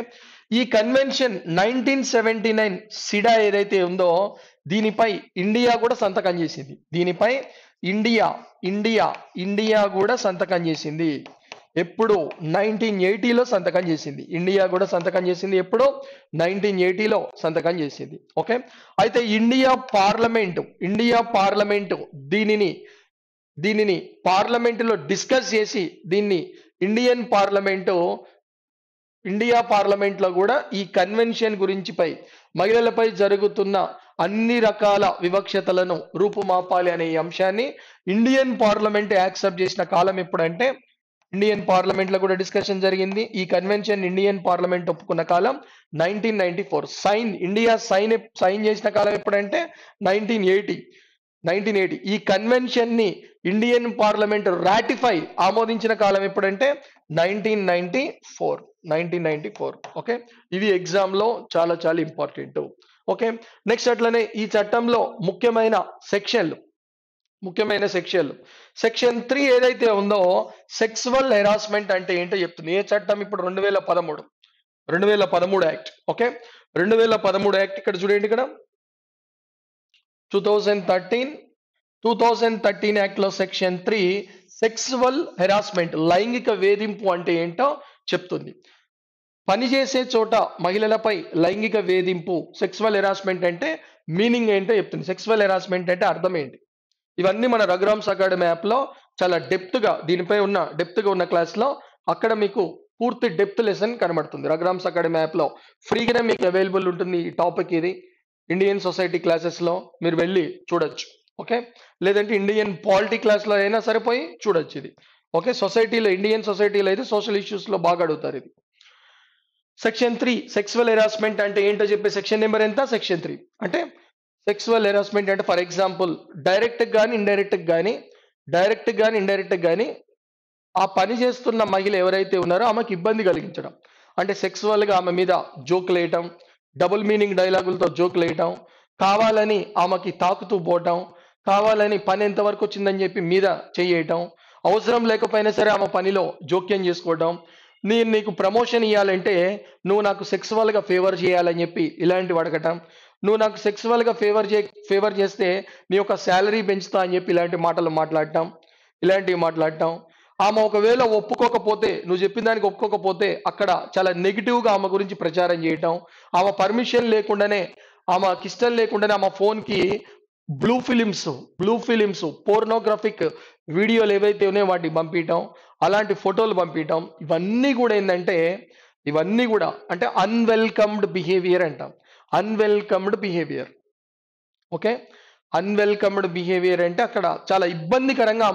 ఈ కన్వెన్షన్ 1979 సిడా ఏదైతే ఉందో దీనిపై ఇండియా కూడా సంతకం చేసింది. ఇండియా కూడా సంతకం చేసింది. ఎప్పుడు? 1980లో సంతకం చేసింది. ఇండియా కూడా సంతకం చేసింది. ఎప్పుడు? 1980లో సంతకం చేసింది. ఓకే, అయితే ఇండియా పార్లమెంటు దీనిని పార్లమెంటులో డిస్కస్ చేసి దీన్ని ఇండియా పార్లమెంట్లో కూడా ఈ కన్వెన్షన్ గురించిపై మహిళలపై జరుగుతున్న అన్ని రకాల వివక్షతలను రూపుమాపాలి అనే ఈ అంశాన్ని ఇండియన్ పార్లమెంట్ యాక్సెప్ట్ చేసిన కాలం ఎప్పుడంటే ఇండియన్ పార్లమెంట్ లో కూడా డిస్కషన్ జరిగింది. ఈ కన్వెన్షన్ ఇండియన్ పార్లమెంట్ ఒప్పుకున్న కాలం 1994. ఇండియా సైన్ చేసిన కాలం ఎప్పుడంటే 1980. ఈ కన్వెన్షన్ ని ఇండియన్ పార్లమెంట్ ఆమోదించిన కాలం ఎప్పుడంటే 1994. ఓకే, ఇవి ఎగ్జామ్ లో చాలా చాలా ఇంపార్టెంట్. ఓకే, నెక్స్ట్ అట్లనే ఈ చట్టంలో ముఖ్యమైన సెక్షన్లు సెక్షన్ 3 ఏదైతే ఉందో సెక్సువల్ హెరాస్మెంట్ అంటే ఏంటో చెప్తుంది. ఏ చట్టం? ఇప్పుడు 2013 యాక్ట్. Okay, 2013 act. ఇక్కడ చూడండి, ఇక్కడ 2013 యాక్ట్లో సెక్షన్ 3 సెక్సువల్ హెరాస్మెంట్, లైంగిక వేధింపు అంటే ఏంటో చెప్తుంది. పనిచేసే చోట మహిళలపై లైంగిక వేధింపు, సెక్సువల్ హెరాస్మెంట్ అంటే మీనింగ్ ఏంటో చెప్తుంది. సెక్సువల్ హెరాస్మెంట్ అంటే అర్థం ఏంటి, ఇవన్నీ మన రఘురామ్స్ అకాడమీ యాప్లో చాలా దీనిపై ఉన్న డెప్త్గా ఉన్న క్లాస్లో అక్కడ మీకు పూర్తి డెప్త్ లెసన్ కనబడుతుంది. రఘురామ్స్ అకాడమీ యాప్లో ఫ్రీగానే మీకు అవైలబుల్ ఉంటుంది ఈ టాపిక్. ఇది ఇండియన్ సొసైటీ క్లాసెస్లో మీరు వెళ్ళి చూడొచ్చు. ఓకే, లేదంటే ఇండియన్ పాలిటీ క్లాస్లో అయినా సరిపోయి చూడొచ్చు ఇది. ఓకే, సొసైటీలో, ఇండియన్ సొసైటీలో అయితే సోషల్ ఇష్యూస్లో బాగా అడుగుతారు ఇది. సెక్షన్ 3 సెక్సువల్ హెరాస్మెంట్ అంటే ఏంటో చెప్పే సెక్షన్ నెంబర్ ఎంత? సెక్షన్ 3. అంటే సెక్సువల్ హెరాస్మెంట్ అంటే ఫర్ ఎగ్జాంపుల్ డైరెక్ట్ కానీ ఇండైరెక్ట్ కానీ ఆ పని చేస్తున్న మహిళ ఎవరైతే ఉన్నారో ఆమెకి ఇబ్బంది కలిగించడం. అంటే సెక్సువల్గా ఆమె మీద జోకులు వేయటం, డబుల్ మీనింగ్ డైలాగులతో జోకులు వేయటం, కావాలని ఆమెకి తాకుతూ పోవటం, కావాలని పని ఎంతవరకు వచ్చిందని చెప్పి మీద చేయటం, అవసరం లేకపోయినా సరే ఆమె పనిలో జోక్యం చేసుకోవడం, నేను నీకు ప్రమోషన్ ఇవ్వాలంటే నువ్వు నాకు సెక్సువల్గా ఫేవర్ చేయాలని చెప్పి ఇలాంటివి అడగటం, నువ్వు నాకు సెక్సువల్గా ఫేవర్ చేస్తే నీ యొక్క శాలరీ పెంచుతా అని చెప్పి ఇలాంటివి మాట్లాడటం. ఆమె ఒకవేళ ఒప్పుకోకపోతే, నువ్వు చెప్పిన దానికి ఒప్పుకోకపోతే అక్కడ చాలా నెగిటివ్గా ఆమె గురించి ప్రచారం చేయటం, ఆమె పర్మిషన్ లేకుండానే, ఆమెకి ఇష్టం లేకుండానే ఆమె ఫోన్కి బ్లూ ఫిలిమ్స్ పోర్నోగ్రాఫిక్ వీడియోలు ఏవైతే ఉన్నాయో వాటిని పంపించటం, అలాంటి ఫోటోలు పంపించటం, ఇవన్నీ కూడా అంటే అన్వెల్కమ్డ్ బిహేవియర్ అంటాం. అన్వెల్కమ్డ్ బిహేవియర్. ఓకే, అన్వెల్కమ్డ్ బిహేవియర్ అంటే అక్కడ చాలా ఇబ్బందికరంగా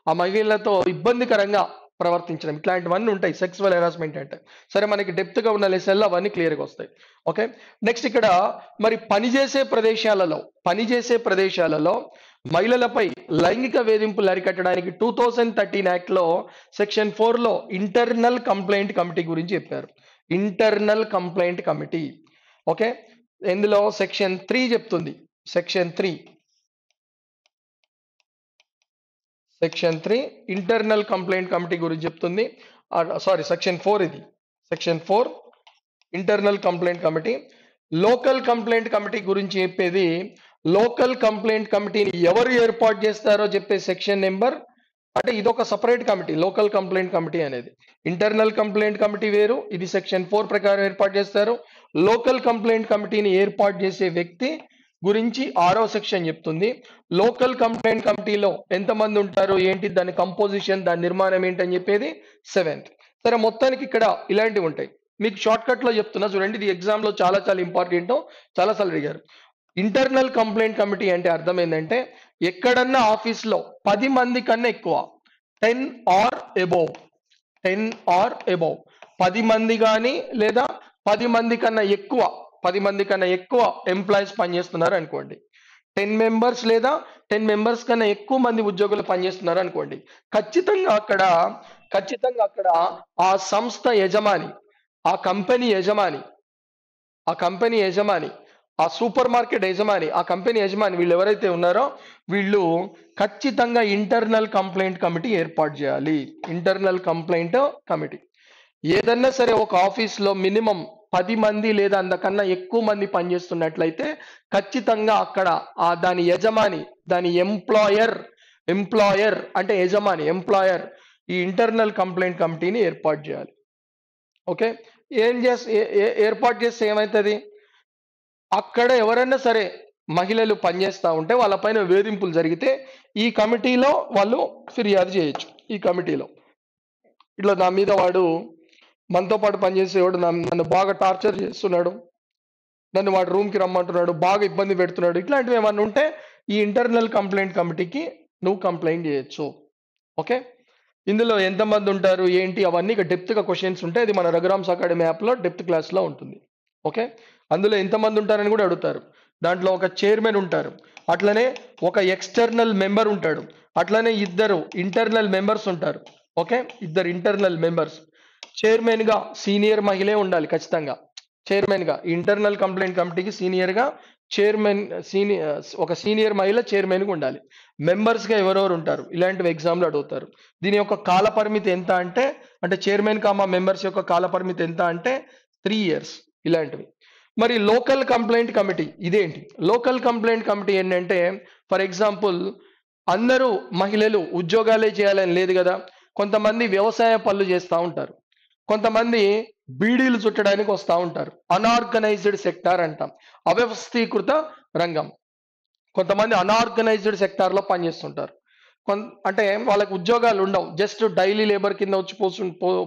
ఆ మహిళలతో ఇబ్బందికరంగా ప్రవర్తించడం, ఇట్లాంటివన్నీ ఉంటాయి సెక్సువల్ హెరాస్మెంట్ అంటే. సరే, మనకి డెప్త్గా ఉన్న లెసన్లో అవన్నీ క్లియర్గా వస్తాయి. ఓకే, నెక్స్ట్ ఇక్కడ మరి పనిచేసే ప్రదేశాలలో మహిళలపై లైంగిక వేధింపులు అరికట్టడానికి 2013 యాక్ట్లో సెక్షన్ 4లో ఇంటర్నల్ కంప్లైంట్ కమిటీ గురించి చెప్పారు. Internal complaint committee. ఓకే, ఇందులో సెక్షన్ 3 చెప్తుంది. సెక్షన్ 3 ఇంటర్నల్ కంప్లైంట్ కమిటీ గురించి చెప్తుంది. సెక్షన్ 4 ఇది. Section 4 internal complaint committee. Local complaint committee గురించి చెప్పేది, లోకల్ కంప్లైంట్ కమిటీని ఎవరు ఏర్పాటు చేస్తారో చెప్పే సెక్షన్ నెంబర్. అంటే ఇదొక separate committee, local complaint committee అనేది. ఇంటర్నల్ కంప్లైంట్ కమిటీ వేరు, ఇది సెక్షన్ 4 ప్రకారం ఏర్పాటు చేస్తారు. లోకల్ కంప్లైంట్ కమిటీని ఏర్పాటు చేసే వ్యక్తి గురించి 6వ సెక్షన్ చెప్తుంది. లోకల్ కంప్లైంట్ కమిటీలో ఎంతమంది ఉంటారు, ఏంటి, దాని కంపోజిషన్, దాని నిర్మాణం ఏంటని చెప్పేది 7th. సరే, మొత్తానికి ఇక్కడ ఇలాంటివి ఉంటాయి. మీకు షార్ట్ కట్ లో చెప్తున్నా చూడండి, ఇది ఎగ్జామ్ లో చాలా ఇంపార్టెంట్, చాలాసార్లు అడిగారు. ఇంటర్నల్ కంప్లైంట్ కమిటీ అంటే అర్థం ఏంటంటే, ఎక్కడన్నా ఆఫీస్లో 10 మంది కన్నా ఎక్కువ, 10 ఆర్ అబోవ్ 10 మంది కానీ లేదా 10 మంది కన్నా ఎక్కువ ఎంప్లాయీస్ పనిచేస్తున్నారు అనుకోండి, 10 మెంబర్స్ లేదా 10 మెంబర్స్ కన్నా ఎక్కువ మంది ఉద్యోగులు పనిచేస్తున్నారు అనుకోండి, ఖచ్చితంగా అక్కడ ఆ సంస్థ యజమాని, ఆ కంపెనీ యజమాని, ఆ సూపర్ మార్కెట్ యజమాని, ఆ కంపెనీ యజమాని, వీళ్ళు ఎవరైతే ఉన్నారో వీళ్ళు ఖచ్చితంగా ఇంటర్నల్ కంప్లైంట్ కమిటీ ఏర్పాటు చేయాలి. Internal complaint committee. ఏదన్నా సరే ఒక ఆఫీస్లో మినిమం 10 మంది లేదా అంతకన్నా ఎక్కువ మంది పనిచేస్తున్నట్లయితే ఖచ్చితంగా అక్కడ దాని యజమాని, దాని ఎంప్లాయర్ అంటే యజమాని, ఎంప్లాయర్ ఈ ఇంటర్నల్ కంప్లైంట్ కమిటీని ఏర్పాటు చేయాలి. ఓకే, ఏర్పాటు చేస్తే ఏమవుతుంది, అక్కడ ఎవరైనా సరే మహిళలు పనిచేస్తూ ఉంటే వాళ్ళపైన వేధింపులు జరిగితే ఈ కమిటీలో వాళ్ళు ఫిర్యాదు చేయొచ్చు. ఈ కమిటీలో ఇట్లా నా మీద వాడు, మనతో పాటు పనిచేసేవాడు నన్ను బాగా టార్చర్ చేస్తున్నాడు, నన్ను వాడు రూమ్కి రమ్మంటున్నాడు, బాగా ఇబ్బంది పెడుతున్నాడు, ఇట్లాంటివి ఏమన్నా ఉంటే ఈ ఇంటర్నల్ కంప్లైంట్ కమిటీకి నువ్వు కంప్లైంట్ చేయొచ్చు. ఓకే, ఇందులో ఎంతమంది ఉంటారు ఏంటి అవన్నీ ఇక డెప్త్గా క్వశ్చన్స్ ఉంటాయి. అది మన రఘురామ్స్ అకాడమీ యాప్లో డెప్త్ క్లాస్లో ఉంటుంది. ఓకే, అందులో ఎంతమంది ఉంటారని కూడా అడుగుతారు. దాంట్లో ఒక చైర్మన్ ఉంటారు, అట్లనే ఒక ఎక్స్టర్నల్ మెంబర్ ఉంటాడు, అట్లనే 2 ఇంటర్నల్ మెంబర్స్ ఉంటారు. Okay, 2 internal members. చైర్మన్గా సీనియర్ మహిళే ఉండాలి ఖచ్చితంగా. చైర్మన్గా ఇంటర్నల్ కంప్లైంట్ కమిటీకి ఒక సీనియర్ మహిళ చైర్మన్గా ఉండాలి. మెంబర్స్గా ఎవరెవరు ఉంటారు, ఇలాంటివి ఎగ్జామ్లో అడుగుతారు. దీని యొక్క కాల పరిమితి ఎంత అంటే చైర్మన్ కామా మెంబర్స్ యొక్క కాల పరిమితి ఎంత అంటే 3 years. ఇలాంటివి మరి లోకల్ కంప్లైంట్ కమిటీ ఇదేంటి? లోకల్ కంప్లైంట్ కమిటీ ఏంటంటే, ఫర్ ఎగ్జాంపుల్ అందరూ మహిళలు ఉద్యోగాలే చేయాలని లేదు కదా. కొంతమంది వ్యవసాయ పనులు చేస్తూ ఉంటారు, కొంతమంది బీడీలు చుట్టడానికి వస్తూ ఉంటారు. అన్ఆర్గనైజ్డ్ సెక్టార్ అంటాం, అవ్యవస్థీకృత రంగం. కొంతమంది అన్ఆర్గనైజ్డ్ సెక్టార్లో పనిచేస్తుంటారు. అంటే వాళ్ళకి ఉద్యోగాలు ఉండవు, జస్ట్ డైలీ లేబర్ కింద వచ్చి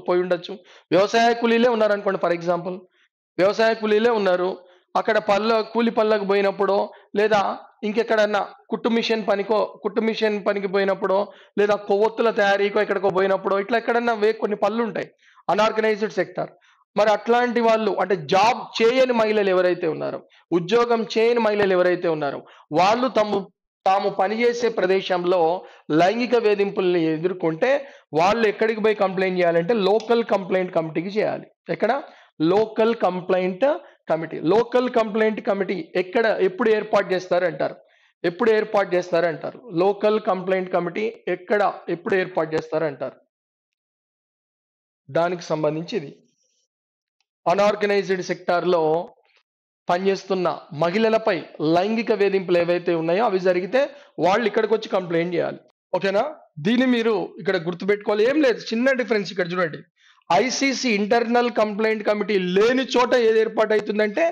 పోయి ఉండొచ్చు. వ్యవసాయ కూలీలే ఉన్నారు అనుకోండి, ఫర్ ఎగ్జాంపుల్ వ్యవసాయ కూలీలే ఉన్నారు. అక్కడ కూలి పనులకు పోయినప్పుడో, లేదా ఇంకెక్కడన్నా కుట్టు మిషన్ పనికి పోయినప్పుడో, లేదా కొవ్వొత్తుల తయారీకో ఎక్కడికో పోయినప్పుడో, ఇట్లా ఎక్కడన్నా కొన్ని పనులు ఉంటాయి, అన్ఆర్గనైజ్డ్ సెక్టార్. మరి అట్లాంటి వాళ్ళు, అంటే జాబ్ చేయని మహిళలు ఎవరైతే ఉన్నారో, ఉద్యోగం చేయని మహిళలు ఎవరైతే ఉన్నారో, వాళ్ళు తాము పనిచేసే ప్రదేశంలో లైంగిక వేధింపుల్ని ఎదుర్కొంటే వాళ్ళు ఎక్కడికి పోయి కంప్లైంట్ చేయాలంటే లోకల్ కంప్లైంట్ కమిటీకి చేయాలి. ఎక్కడ? Local complaint committee. Local complaint committee ఎప్పుడు ఏర్పాటు చేస్తారంటారు? లోకల్ కంప్లైంట్ కమిటీ ఎప్పుడు ఏర్పాటు చేస్తారంటారు? దానికి సంబంధించి ఇది అన్ఆర్గనైజ్డ్ సెక్టార్లో పనిచేస్తున్న మహిళలపై లైంగిక వేధింపులు ఏవైతే ఉన్నాయో అవి జరిగితే వాళ్ళు ఇక్కడికి వచ్చి కంప్లైంట్ చేయాలి. ఓకేనా? దీన్ని మీరు ఇక్కడ గుర్తుపెట్టుకోవాలి. ఏం లేదు, చిన్న డిఫరెన్స్ ఇక్కడ చూడండి. ఐసీసీ ఇంటర్నల్ కంప్లైంట్ కమిటీ లేని చోట ఏది ఏర్పాటు అవుతుందంటే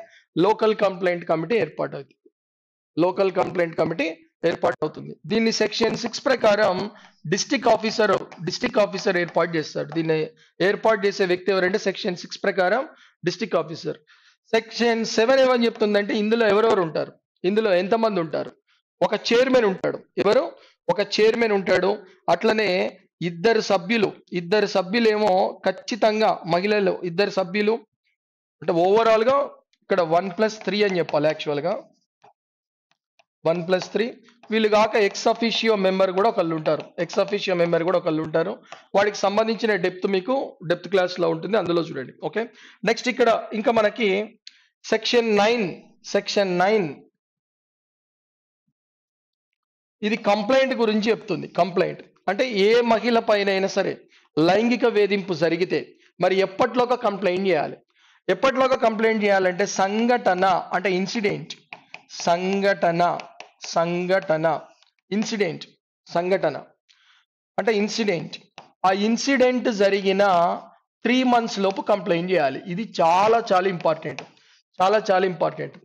లోకల్ కంప్లైంట్ కమిటీ ఏర్పాటు అవుతుంది. లోకల్ కంప్లైంట్ కమిటీ ఏర్పాటు అవుతుంది. దీన్ని సెక్షన్ 6 ప్రకారం డిస్ట్రిక్ట్ ఆఫీసర్ ఏర్పాటు చేస్తాడు. దీన్ని ఏర్పాటు చేసే వ్యక్తి ఎవరంటే సెక్షన్ 6 ప్రకారం డిస్ట్రిక్ట్ ఆఫీసర్. సెక్షన్ 7 ఏమని చెప్తుందంటే ఇందులో ఎవరెవరు ఉంటారు, ఇందులో ఎంతమంది ఉంటారు? ఒక చైర్మన్ ఉంటాడు. ఒక చైర్మన్ ఉంటాడు. అట్లనే ఇద్దరు సభ్యులేమో ఖచ్చితంగా మహిళలు, ఇద్దరు సభ్యులు. అంటే ఓవరాల్ గా ఇక్కడ 1+3 అని చెప్పాలి. యాక్చువల్ గా 1+3. వీళ్ళు కాక ఎక్స్ అఫీషియో మెంబర్ కూడా ఒకళ్ళు ఉంటారు. వాడికి సంబంధించిన డెప్త్ క్లాస్ లో ఉంటుంది, అందులో చూడండి. ఓకే, నెక్స్ట్ ఇక్కడ ఇంకా మనకి సెక్షన్ 9 ఇది కంప్లైంట్ గురించి చెప్తుంది. కంప్లైంట్ అంటే ఏ మహిళ పైన అయినా సరే లైంగిక వేధింపు జరిగితే మరి ఎప్పట్లోగా కంప్లైంట్ చేయాలి? చేయాలంటే సంఘటన అంటే ఇన్సిడెంట్, సంఘటన అంటే ఇన్సిడెంట్. ఆ ఇన్సిడెంట్ జరిగిన 3 months లోపు కంప్లైంట్ చేయాలి. ఇది చాలా చాలా ఇంపార్టెంట్.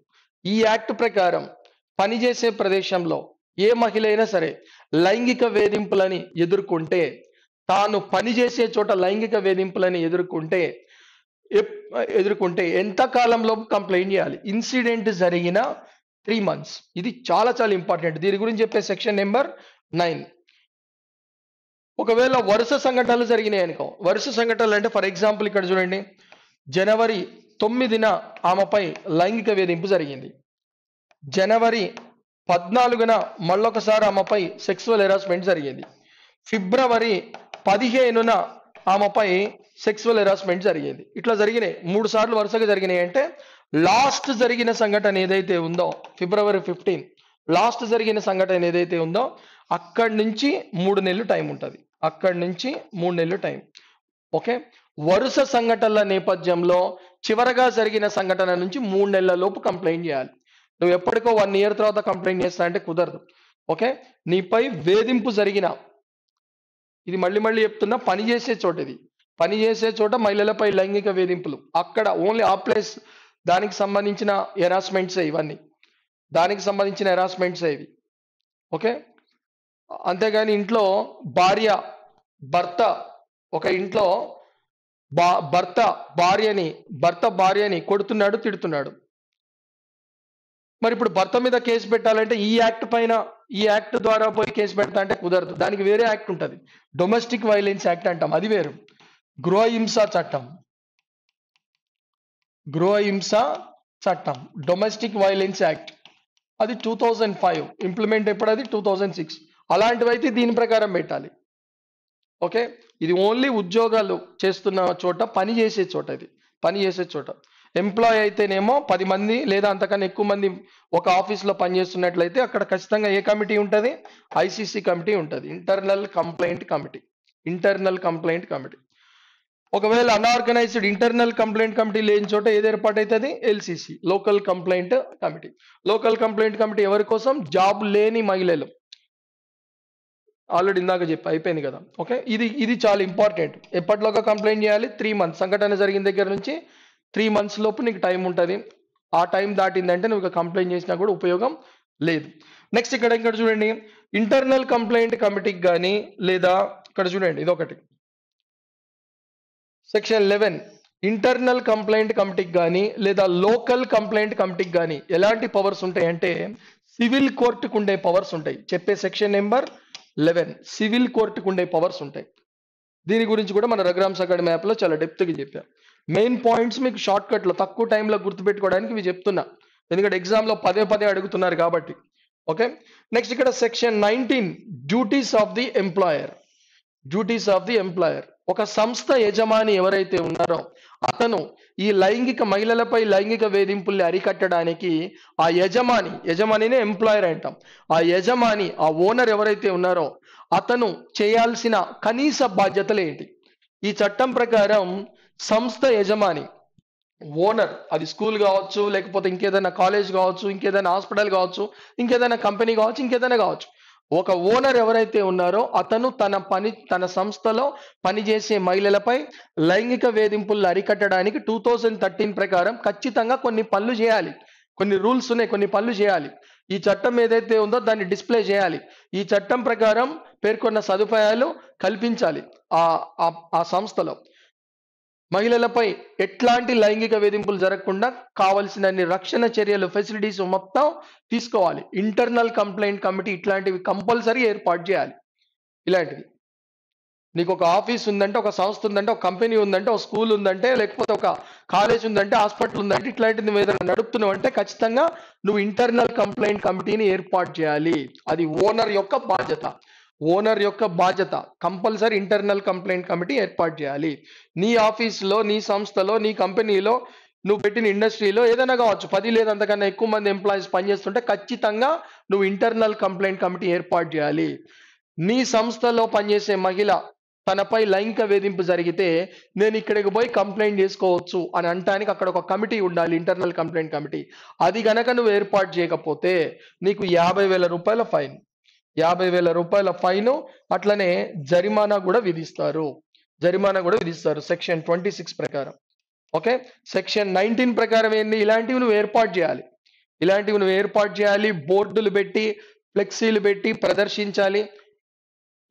ఈ యాక్ట్ ప్రకారం పనిచేసే ప్రదేశంలో ఏ మహిళ అయినా సరే లైంగిక వేధింపులని ఎదుర్కొంటే, తాను పనిచేసే చోట లైంగిక వేధింపులని ఎదుర్కొంటే ఎంత కాలంలోపు కంప్లైంట్ చేయాలి? ఇన్సిడెంట్ జరిగిన 3 months. ఇది చాలా చాలా ఇంపార్టెంట్. దీని గురించి చెప్పే సెక్షన్ నెంబర్ 9. ఒకవేళ వరుస సంఘటనలు జరిగినాయి అనుకో, వరుస సంఘటనలు అంటే ఫర్ ఎగ్జాంపుల్ ఇక్కడ చూడండి, జనవరి 9న ఆమెపై లైంగిక వేధింపు జరిగింది. జనవరి 14న మళ్ళొకసారి ఆమెపై సెక్సువల్ హెరాస్మెంట్ జరిగింది. ఫిబ్రవరి 15న ఆమెపై సెక్సువల్ హెరాస్మెంట్ జరిగింది. ఇట్లా జరిగినాయి 3 సార్లు వరుసగా జరిగినాయి. అంటే లాస్ట్ జరిగిన సంఘటన ఏదైతే ఉందో ఫిబ్రవరి 15 లాస్ట్ జరిగిన సంఘటన ఏదైతే ఉందో అక్కడి నుంచి 3 నెలలు టైం ఉంటుంది. ఓకే, వరుస సంఘటనల నేపథ్యంలో చివరగా జరిగిన సంఘటన నుంచి 3 నెలల లోపు కంప్లైంట్ చేయాలి. నువ్వు ఎప్పటికో 1 year తర్వాత కంప్లైంట్ చేస్తా అంటే కుదరదు. ఓకే, నీపై వేధింపు జరిగిన, ఇది మళ్ళీ చెప్తున్నా, పనిచేసే చోట మహిళలపై లైంగిక వేధింపులు, అక్కడ ఓన్లీ ఆ ప్లేస్, దానికి సంబంధించిన హెరాస్మెంట్స్ ఇవన్నీ, ఇవి. ఓకే, అంతేగాని ఇంట్లో భర్త ఒక ఇంట్లో భర్త భార్యని కొడుతున్నాడు, తిడుతున్నాడు. మరి ఇప్పుడు భర్త మీద కేసు పెట్టాలంటే ఈ యాక్ట్ ద్వారా పోయి కేసు పెడతా అంటే కుదరదు. దానికి వేరే యాక్ట్ ఉంటుంది, డొమెస్టిక్ వైలెన్స్ యాక్ట్ అంటాం, అది వేరు. గృహహింస చట్టం డొమెస్టిక్ వైలెన్స్ యాక్ట్, అది 2005. ఇంప్లిమెంట్ ఎప్పుడు? అది 2006. అలాంటివి అయితే దీని ప్రకారం పెట్టాలి. ఓకే, ఇది ఓన్లీ ఉద్యోగాలు చేస్తున్న చోట, పనిచేసే చోట. ఎంప్లాయ్ అయితేనేమో 10 మంది లేదా అంతకన్నా ఎక్కువ మంది ఒక ఆఫీస్లో పనిచేస్తున్నట్లయితే అక్కడ ఖచ్చితంగా ఏ కమిటీ ఉంటుంది? ఐసీసీ కమిటీ ఉంటుంది, ఇంటర్నల్ కంప్లైంట్ కమిటీ. ఒకవేళ అన్ఆర్గనైజ్డ్ ఇంటర్నల్ కంప్లైంట్ కమిటీ లేని చోట ఏది ఏర్పాటవుతుంది? LCC, local complaint committee. Local complaint committee ఎవరి కోసం? జాబ్ లేని మహిళలు. ఆల్రెడీ ఇందాక చెప్పి అయిపోయింది కదా. ఓకే, ఇది చాలా ఇంపార్టెంట్. ఎప్పటిలోగా కంప్లైంట్ చేయాలి? 3 months. సంఘటన జరిగిన దగ్గర నుంచి 3 months లోపు నీకు టైం ఉంటుంది. ఆ టైం దాటిందంటే నువ్వు కంప్లైంట్ చేసినా కూడా ఉపయోగం లేదు. నెక్స్ట్ ఇక్కడ చూడండి, ఇంటర్నల్ కంప్లైంట్ కమిటీకి కానీ లేదా ఇక్కడ చూడండి ఇదొకటి సెక్షన్ 11 ఇంటర్నల్ కంప్లైంట్ కమిటీకి కానీ లేదా లోకల్ కంప్లైంట్ కమిటీకి కానీ ఎలాంటి పవర్స్ ఉంటాయి అంటే సివిల్ కోర్టుకు ఉండే పవర్స్ ఉంటాయి. చెప్పే సెక్షన్ నెంబర్ 11 సివిల్ కోర్టుకు ఉండే పవర్స్ ఉంటాయి. దీని గురించి కూడా మన రఘురామ్స్ అకాడమీ యాప్లో చాలా డెప్త్గా చెప్పాం. మెయిన్ పాయింట్స్ మీకు షార్ట్ కట్లో తక్కువ టైంలో గుర్తుపెట్టుకోవడానికి ఇవి చెప్తున్నా, ఎందుకంటే ఎగ్జామ్లో పదే అడుగుతున్నారు కాబట్టి. ఓకే, నెక్స్ట్ ఇక్కడ section 19 duties of the employer. Duties of the employer. ఒక సంస్థ యజమాని ఎవరైతే ఉన్నారో అతను ఈ మహిళలపై లైంగిక వేధింపుల్ని అరికట్టడానికి ఆ యజమానినే ఎంప్లాయర్ అంటాం. ఆ యజమాని, ఆ ఓనర్ ఎవరైతే ఉన్నారో అతను చేయాల్సిన కనీస బాధ్యతలు ఏంటి? ఈ చట్టం ప్రకారం సంస్థ యజమాని, ఓనర్, అది స్కూల్ కావచ్చు, లేకపోతే ఇంకేదైనా కాలేజ్ కావచ్చు, ఇంకేదైనా హాస్పిటల్ కావచ్చు, ఇంకేదైనా కంపెనీ కావచ్చు, ఇంకేదైనా కావచ్చు, ఒక ఓనర్ ఎవరైతే ఉన్నారో అతను తన సంస్థలో పనిచేసే మహిళలపై లైంగిక వేధింపులను అరికట్టడానికి 2013 ప్రకారం ఖచ్చితంగా కొన్ని పనులు చేయాలి. కొన్ని రూల్స్ ఉన్నాయి, కొన్ని పనులు చేయాలి. ఈ చట్టం ఏదైతే ఉందో దాన్ని డిస్ప్లే చేయాలి. ఈ చట్టం ప్రకారం పేర్కొన్న సదుపాయాలు కల్పించాలి. ఆ సంస్థలో మహిళలపై ఎట్లాంటి లైంగిక వేధింపులు జరగకుండా కావలసినన్ని రక్షణ చర్యలు, ఫెసిలిటీస్ మొత్తం తీసుకోవాలి. ఇంటర్నల్ కంప్లైంట్ కమిటీ ఇట్లాంటివి కంపల్సరీ ఏర్పాటు చేయాలి. ఇలాంటివి నీకు ఒక ఆఫీస్ ఉందంటే, ఒక సంస్థ ఉందంటే, ఒక కంపెనీ ఉందంటే, ఒక స్కూల్ ఉందంటే, లేకపోతే ఒక కాలేజ్ ఉందంటే, హాస్పిటల్ ఉందంటే, ఇట్లాంటిది నువ్వు ఏదైనా నడుపుతున్నావు అంటే ఖచ్చితంగా నువ్వు ఇంటర్నల్ కంప్లైంట్ కమిటీని ఏర్పాటు చేయాలి. అది ఓనర్ యొక్క బాధ్యత. కంపల్సరీ ఇంటర్నల్ కంప్లైంట్ కమిటీ ఏర్పాటు చేయాలి. నీ ఆఫీసులో, నీ సంస్థలో, నీ కంపెనీలో, నువ్వు పెట్టిన ఇండస్ట్రీలో ఏదైనా కావచ్చు, 10 లేదా అంతకన్నా ఎక్కువ మంది ఎంప్లాయీస్ పనిచేస్తుంటే ఖచ్చితంగా నువ్వు ఇంటర్నల్ కంప్లైంట్ కమిటీ ఏర్పాటు చేయాలి. నీ సంస్థలో పనిచేసే మహిళ తనపై లైంగిక వేధింపు జరిగితే నేను ఇక్కడికి పోయి కంప్లైంట్ చేసుకోవచ్చు అని అనటానికి అక్కడ ఒక కమిటీ ఉండాలి, ఇంటర్నల్ కంప్లైంట్ కమిటీ. అది గనక నువ్వు ఏర్పాటు చేయకపోతే నీకు 50,000 రూపాయల ఫైన్, 50,000 రూపాయల ఫైన్, అట్లనే జరిమానా కూడా విధిస్తారు. సెక్షన్ 26 ప్రకారం. ఓకే, సెక్షన్ 19 ప్రకారం ఏంటి? ఇలాంటివి నువ్వు ఏర్పాటు చేయాలి. బోర్డులు పెట్టి, ఫ్లెక్సీలు పెట్టి ప్రదర్శించాలి.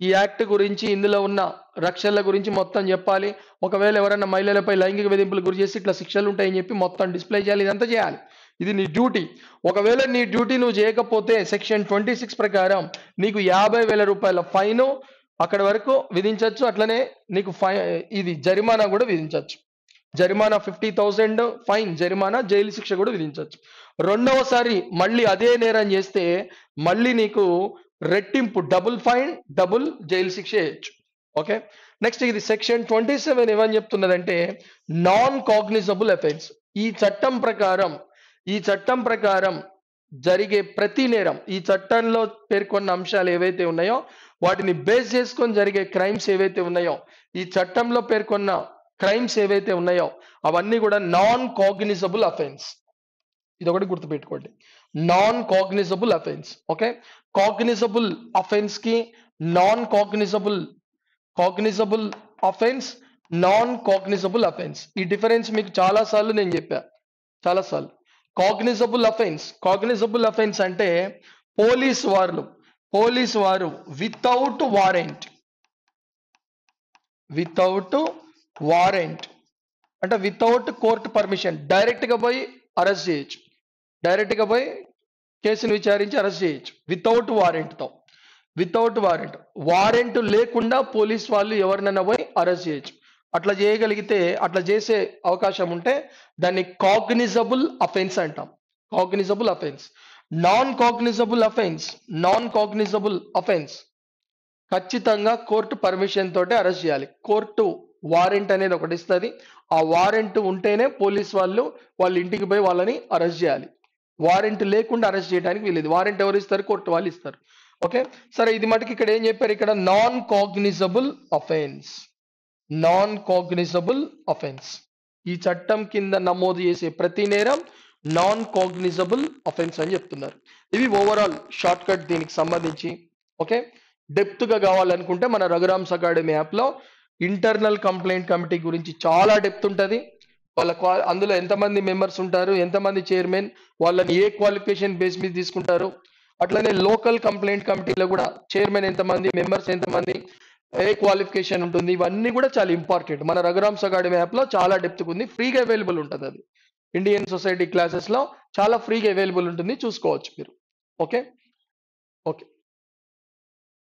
ఈ యాక్ట్ గురించి, ఇందులో ఉన్న రక్షణల గురించి మొత్తం చెప్పాలి. ఒకవేళ ఎవరైనా మహిళలపై లైంగిక వేధింపులు గురి చేసి ఇట్లా శిక్షలు ఉంటాయని చెప్పి మొత్తం డిస్ప్లే చేయాలి. ఇదంతా చేయాలి. ఇది నీ డ్యూటీ. ఒకవేళ నీ డ్యూటీ నువ్వు చేయకపోతే సెక్షన్ 26 ప్రకారం నీకు 50,000 రూపాయల ఫైన్ అక్కడ వరకు విధించవచ్చు. అట్లనే నీకు ఇది జరిమానా కూడా విధించవచ్చు. జరిమానా 50,000 ఫైన్, జరిమానా, జైలు శిక్ష కూడా విధించవచ్చు. రెండవసారి మళ్ళీ అదే నేరం చేస్తే మళ్ళీ నీకు రెట్టింపు, డబుల్ ఫైన్, డబుల్ జైలు శిక్ష వేయచ్చు. ఓకే, నెక్స్ట్ ఇది సెక్షన్ 27 ఏమని చెప్తున్నదంటే నాన్ కాగ్నిజబుల్ అఫెన్స్. ఈ చట్టం ప్రకారం జరిగే ప్రతి నేరం, ఈ చట్టంలో పేర్కొన్న అంశాలు ఏవైతే ఉన్నాయో వాటిని బేస్ చేసుకొని జరిగే క్రైమ్స్ ఏవైతే ఉన్నాయో, ఈ చట్టంలో పేర్కొన్న క్రైమ్స్ ఏవైతే ఉన్నాయో అవన్నీ కూడా నాన్ కాగ్నిజబుల్ అఫెన్స్. ఇదొకటి గుర్తుపెట్టుకోండి, non cognizable offence. Okay, cognizable offence కి non cognizable offence, non cognizable offence, ఈ డిఫరెన్స్ మీకు చాలాసార్లు నేను చెప్పా. కాగ్నిజబుల్ అఫెన్స్ అంటే పోలీసు వారు వితౌట్ వారెంట్ అంటే వితౌట్ కోర్టు పర్మిషన్ డైరెక్ట్గా పోయి అరెస్ట్ చేయొచ్చు, డైరెక్ట్గా పోయి కేసును విచారించి అరెస్ట్ చేయొచ్చు వితౌట్ వారెంట్ లేకుండా పోలీస్ వాళ్ళు ఎవరినైనా పోయి అరెస్ట్ చేయొచ్చు. అట్లా చేయగలిగితే, అట్లా చేసే అవకాశం ఉంటే దాన్ని కాగ్నిజబుల్ అఫెన్స్ అంటాం. నాన్ కాగ్నిజబుల్ అఫెన్స్ ఖచ్చితంగా కోర్టు పర్మిషన్ తోటే అరెస్ట్ చేయాలి. కోర్టు వారెంట్ అనేది ఒకటి ఇస్తుంది. ఆ వారెంట్ ఉంటేనే పోలీస్ వాళ్ళ ఇంటికి పోయి వాళ్ళని అరెస్ట్ చేయాలి. వారెంట్ లేకుండా అరెస్ట్ చేయడానికి వీలేదు. వారెంట్ ఎవరు ఇస్తారు? కోర్టు వాళ్ళు ఇస్తారు. ఓకే, సరే, ఇది మటుకు ఇక్కడ ఏం చెప్పారు? ఇక్కడ non cognizable offence. Non cognizable offence. ఈ చట్టం కింద నమోదు చేసే ప్రతి నేరం నాన్ కాగ్నిజబుల్ అఫెన్స్ అని చెప్తున్నారు. ఇవి ఓవరాల్ షార్ట్ కట్ దీనికి సంబంధించి. ఓకే, డెప్త్ గా కావాలనుకుంటే మన రఘురామ్స్ అకాడమీ యాప్ లో ఇంటర్నల్ కంప్లైంట్ కమిటీ గురించి చాలా డెప్త్ ఉంటుంది. వాళ్ళ అందులో ఎంతమంది మెంబర్స్ ఉంటారు, ఎంతమంది చైర్మన్, వాళ్ళని ఏ క్వాలిఫికేషన్ బేస్ మీద తీసుకుంటారు, అట్లనే లోకల్ కంప్లైంట్ కమిటీలో కూడా చైర్మన్ ఎంతమంది, మెంబర్స్ ఎంతమంది, ఏ క్వాలిఫికేషన్ ఉంటుంది, ఇవన్నీ కూడా చాలా ఇంపార్టెంట్. మన రఘురామ్స్ అకాడమీ యాప్ లో చాలా డెప్త్ ఉంది, ఫ్రీగా అవైలబుల్ ఉంటుంది. అది ఇండియన్ సొసైటీ క్లాసెస్ లో చాలా ఫ్రీగా అవైలబుల్ ఉంటుంది, చూసుకోవచ్చు మీరు. Okay okay.